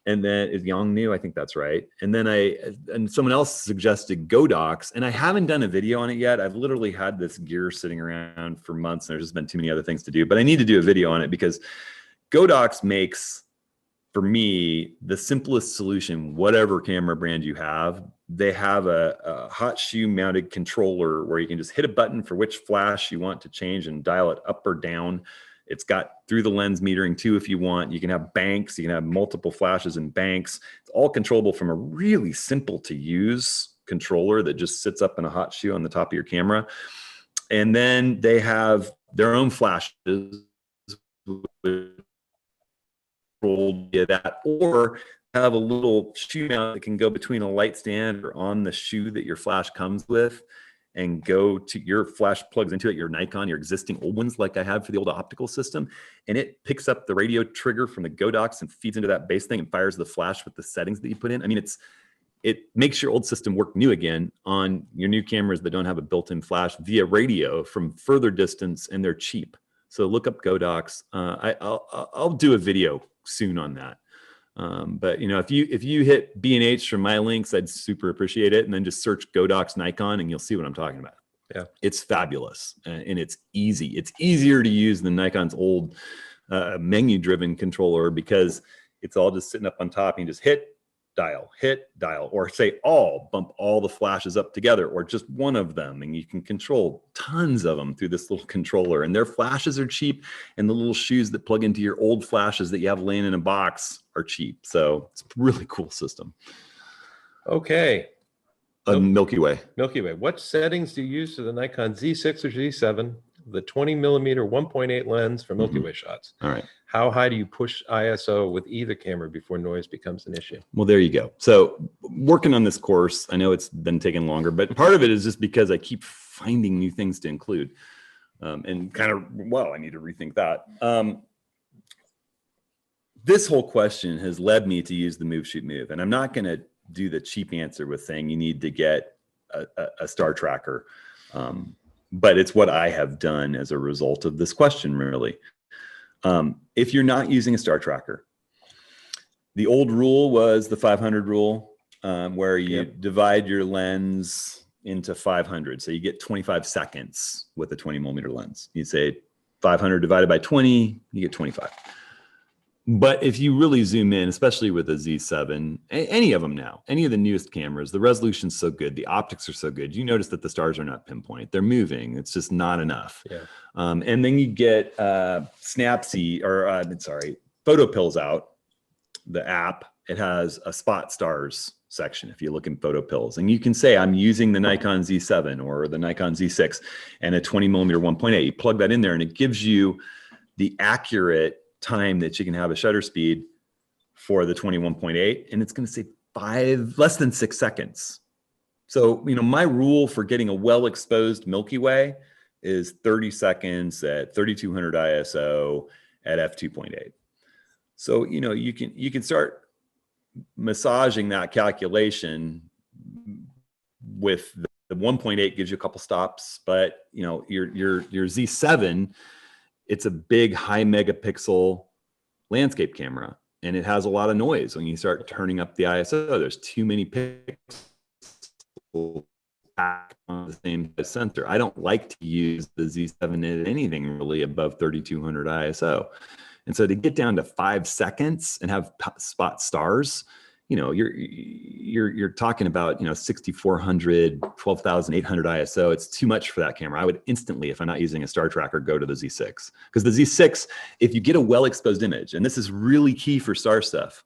and then is Yongnuo, I think that's right. And then someone else suggested Godox, and I haven't done a video on it yet. I've literally had this gear sitting around for months, and there's just been too many other things to do, but I need to do a video on it because Godox makes, for me, the simplest solution, whatever camera brand you have. They have a hot shoe mounted controller where you can just hit a button for which flash you want to change and dial it up or down. It's got through the lens metering too if you want. You can have banks, you can have multiple flashes and banks. It's all controllable from a really simple to use controller that just sits up in a hot shoe on the top of your camera. And then they have their own flashes via that, or have a little shoe mount that can go between a light stand or on the shoe that your flash comes with, and go to your flash plugs into it, your Nikon, your existing old ones like I have for the old optical system, and it picks up the radio trigger from the Godox and feeds into that base thing and fires the flash with the settings that you put in. I mean, it makes your old system work new again on your new cameras that don't have a built-in flash via radio from further distance, and they're cheap. So look up Godox. I'll do a video soon on that. But you know, if you hit B&H from my links, I'd super appreciate it. And then just search Godox Nikon and you'll see what I'm talking about. Yeah, it's fabulous, and it's easy. It's easier to use than Nikon's old menu-driven controller, because it's all just sitting up on top, and you just hit dial, or say bump all the flashes up together, or just one of them, and you can control tons of them through this little controller. And their flashes are cheap, and the little shoes that plug into your old flashes that you have laying in a box are cheap. So it's a really cool system. Okay. Milky Way. What settings do you use for the Nikon Z6 or Z7, the 20 millimeter 1.8 lens for Milky Way shots? All right. How high do you push ISO with either camera before noise becomes an issue? Well, there you go. So working on this course, I know it's been taking longer, but part of it is just because I keep finding new things to include, and kind of, I need to rethink that. This whole question has led me to use the move, shoot, move. And I'm not going to do the cheap answer with saying you need to get a star tracker. But it's what I have done as a result of this question, really. If you're not using a star tracker, the old rule was the 500 rule, where you divide your lens into 500. So you get 25 seconds with a 20 millimeter lens. You say 500 divided by 20, you get 25. But if you really zoom in, especially with a Z7, any of them now, any of the newest cameras, the resolution's so good, the optics are so good, you notice that the stars are not pinpoint. They're moving. It's just not enough. Yeah. And then you get Snapseed, or photo pills out, the app, it has a spot stars section if you look in photo pills, and you can say I'm using the Nikon Z7 or the Nikon Z6 and a 20 millimeter 1.8. You plug that in there and it gives you the accurate time that you can have a shutter speed for the 21.8, and it's going to say less than 6 seconds. So, you know, my rule for getting a well-exposed Milky Way is 30 seconds at 3200 ISO at f2.8. So, you know, you can start massaging that calculation with the 1.8 gives you a couple stops, but you know, your Z7, it's a big high megapixel landscape camera, and it has a lot of noise when you start turning up the ISO. There's too many pixels on the same sensor. I don't like to use the Z7 at anything really above 3200 ISO. And so to get down to 5 seconds and have spot stars, you know, you're talking about, you know, 6400, 12,800 ISO. It's too much for that camera. I would instantly, if I'm not using a star tracker, go to the Z6, because the Z6, if you get a well-exposed image, and this is really key for star stuff,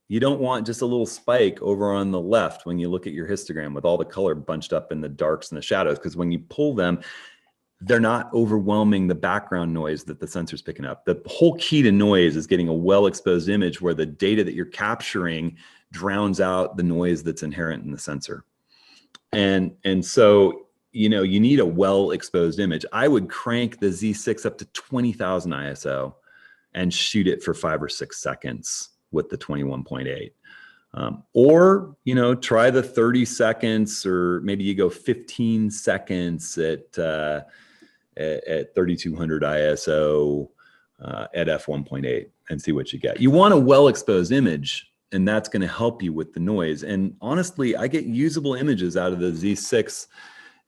you don't want just a little spike over on the left when you look at your histogram with all the color bunched up in the darks and the shadows, because when you pull them, they're not overwhelming the background noise that the sensor's picking up. The whole key to noise is getting a well-exposed image where the data that you're capturing drowns out the noise that's inherent in the sensor. And so, you know, you need a well-exposed image. I would crank the Z6 up to 20,000 ISO and shoot it for 5 or 6 seconds with the 21.8. Or, you know, try the 30 seconds, or maybe you go 15 seconds at 3200 ISO at f1.8 and see what you get. You want a well-exposed image, and that's going to help you with the noise. And honestly, I get usable images out of the Z6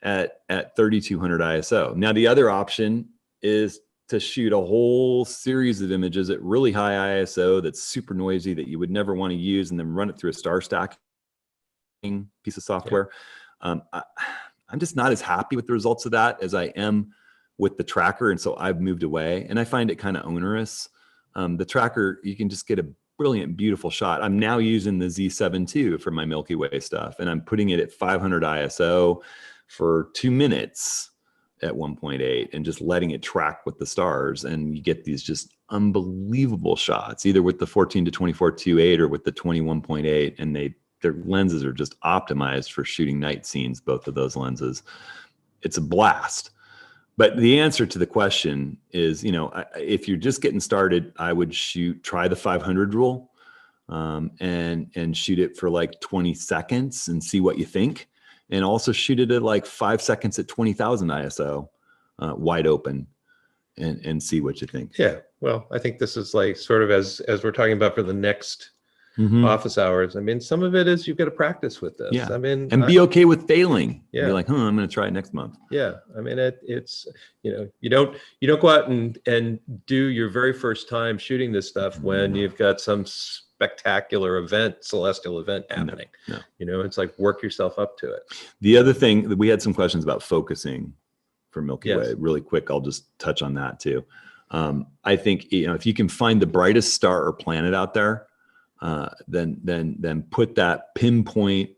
at 3200 ISO. Now, the other option is to shoot a whole series of images at really high ISO that's super noisy that you would never want to use, and then run it through a star stacking piece of software. Yeah. I'm just not as happy with the results of that as I am with the tracker, and so I've moved away, and I find it kind of onerous. The tracker, you can just get a brilliant, beautiful shot. I'm now using the Z7 II for my Milky Way stuff, and I'm putting it at 500 ISO for 2 minutes at 1.8 and just letting it track with the stars, and you get these just unbelievable shots, either with the 14 to 24 2.8 or with the 21.8, and their lenses are just optimized for shooting night scenes, both of those lenses. It's a blast. But the answer to the question is, you know, if you're just getting started, I would try the 500 rule, and shoot it for like 20 seconds and see what you think. And also shoot it at like 5 seconds at 20,000 ISO, wide open, and see what you think. Yeah, well, I think this is like sort of as we're talking about for the next office hours. I mean, some of it is you've got to practice with this. Yeah. I mean, and be okay with failing. Yeah. Be like, I'm going to try it next month. Yeah, I mean, it's, you know, you don't go out and do your very first time shooting this stuff when you've got some spectacular celestial event happening. No. You know, it's like work yourself up to it. The other thing that we had some questions about focusing for Milky Yes. Way, really quick. I'll just touch on that too. I think, you know, if you can find the brightest star or planet out there, then put that pinpoint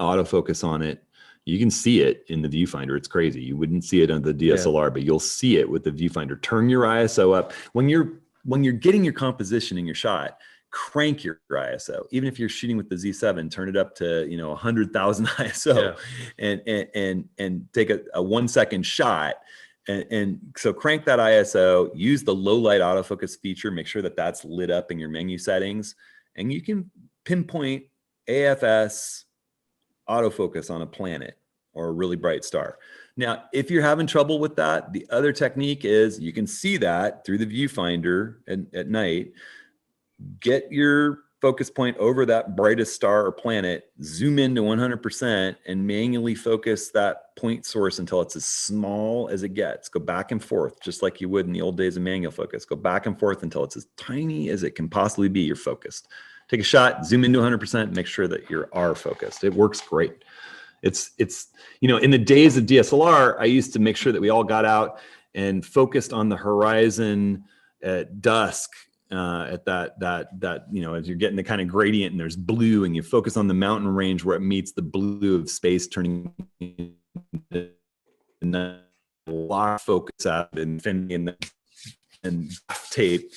autofocus on it. You can see it in the viewfinder. It's crazy. You wouldn't see it on the DSLR, but you'll see it with the viewfinder. Turn your ISO up. When you're getting your composition in your shot, crank your ISO. Even if you're shooting with the Z7, turn it up to, you know, 100,000 ISO, and take a 1 second shot. And so crank that ISO, use the low light autofocus feature, make sure that that's lit up in your menu settings, and you can pinpoint AFS autofocus on a planet or a really bright star. Now, if you're having trouble with that, the other technique is you can see that through the viewfinder at night. Get your focus point over that brightest star or planet, zoom in to 100%, and manually focus that point source until it's as small as it gets. Go back and forth, just like you would in the old days of manual focus. Go back and forth until it's as tiny as it can possibly be. You're focused. Take a shot, zoom into 100%, make sure that you are focused. It works great. It's you know, in the days of DSLR, I used to make sure that we all got out and focused on the horizon at dusk at that as you're getting the kind of gradient and there's blue, and you focus on the mountain range where it meets the blue of space, turning into a lot of focus out and tape.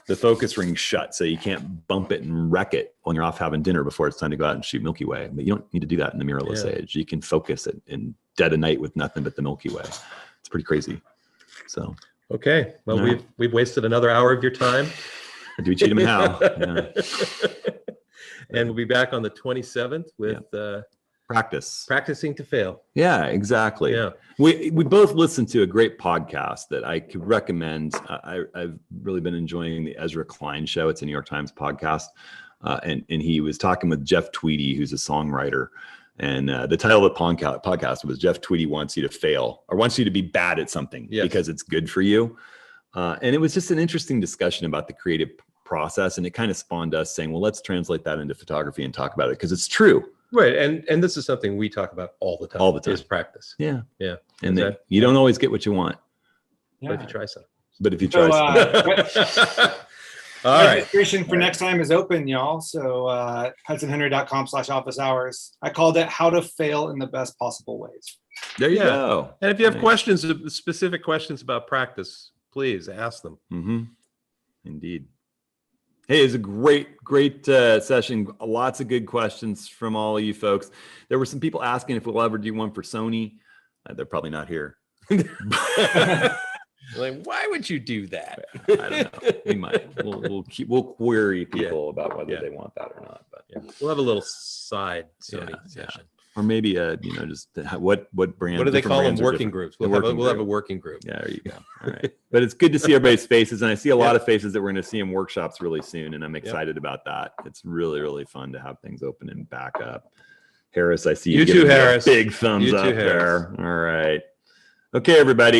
The focus ring's shut, so you can't bump it and wreck it when you're off having dinner before it's time to go out and shoot Milky Way. But you don't need to do that in the mirrorless age. You can focus it in dead of night with nothing but the Milky Way. It's pretty crazy. So okay, well, we've wasted another hour of your time. Do we cheat them how? Yeah. And we'll be back on the 27th with practicing to fail. Yeah, exactly. Yeah, we both listened to a great podcast that I could recommend. I've really been enjoying the Ezra Klein show. It's a New York Times podcast, and he was talking with Jeff Tweedy, who's a songwriter. And the title of the podcast was Jeff Tweedy Wants You to Fail, or wants you to be bad at something because it's good for you. And it was just an interesting discussion about the creative process. And it kind of spawned us saying, well, let's translate that into photography and talk about it, because it's true. Right. And this is something we talk about all the time. Is practice. Yeah. Yeah. And you don't always get what you want. But if you try some. All right. Registration for next time is open, y'all. So HudsonHenry.com/office hours. I called it How to Fail in the Best Possible Ways. There you go. And if you have questions, specific questions about practice, please ask them. Mm-hmm. Indeed. Hey, it's a great session. Lots of good questions from all of you folks. There were some people asking if we'll ever do one for Sony. They're probably not here. Like, why would you do that? I don't know. We might. We'll query people about whether they want that or not. But we'll have a little side Sony session, or maybe just what brand? What do they call them? Working groups. We'll have a working group. Yeah, there you go. All right. But it's good to see everybody's faces, and I see a lot of faces that we're going to see in workshops really soon, and I'm excited about that. It's really, really fun to have things open and back up. Harris, I see you too, giving me a Harris. big thumbs up there. All right. Okay, everybody.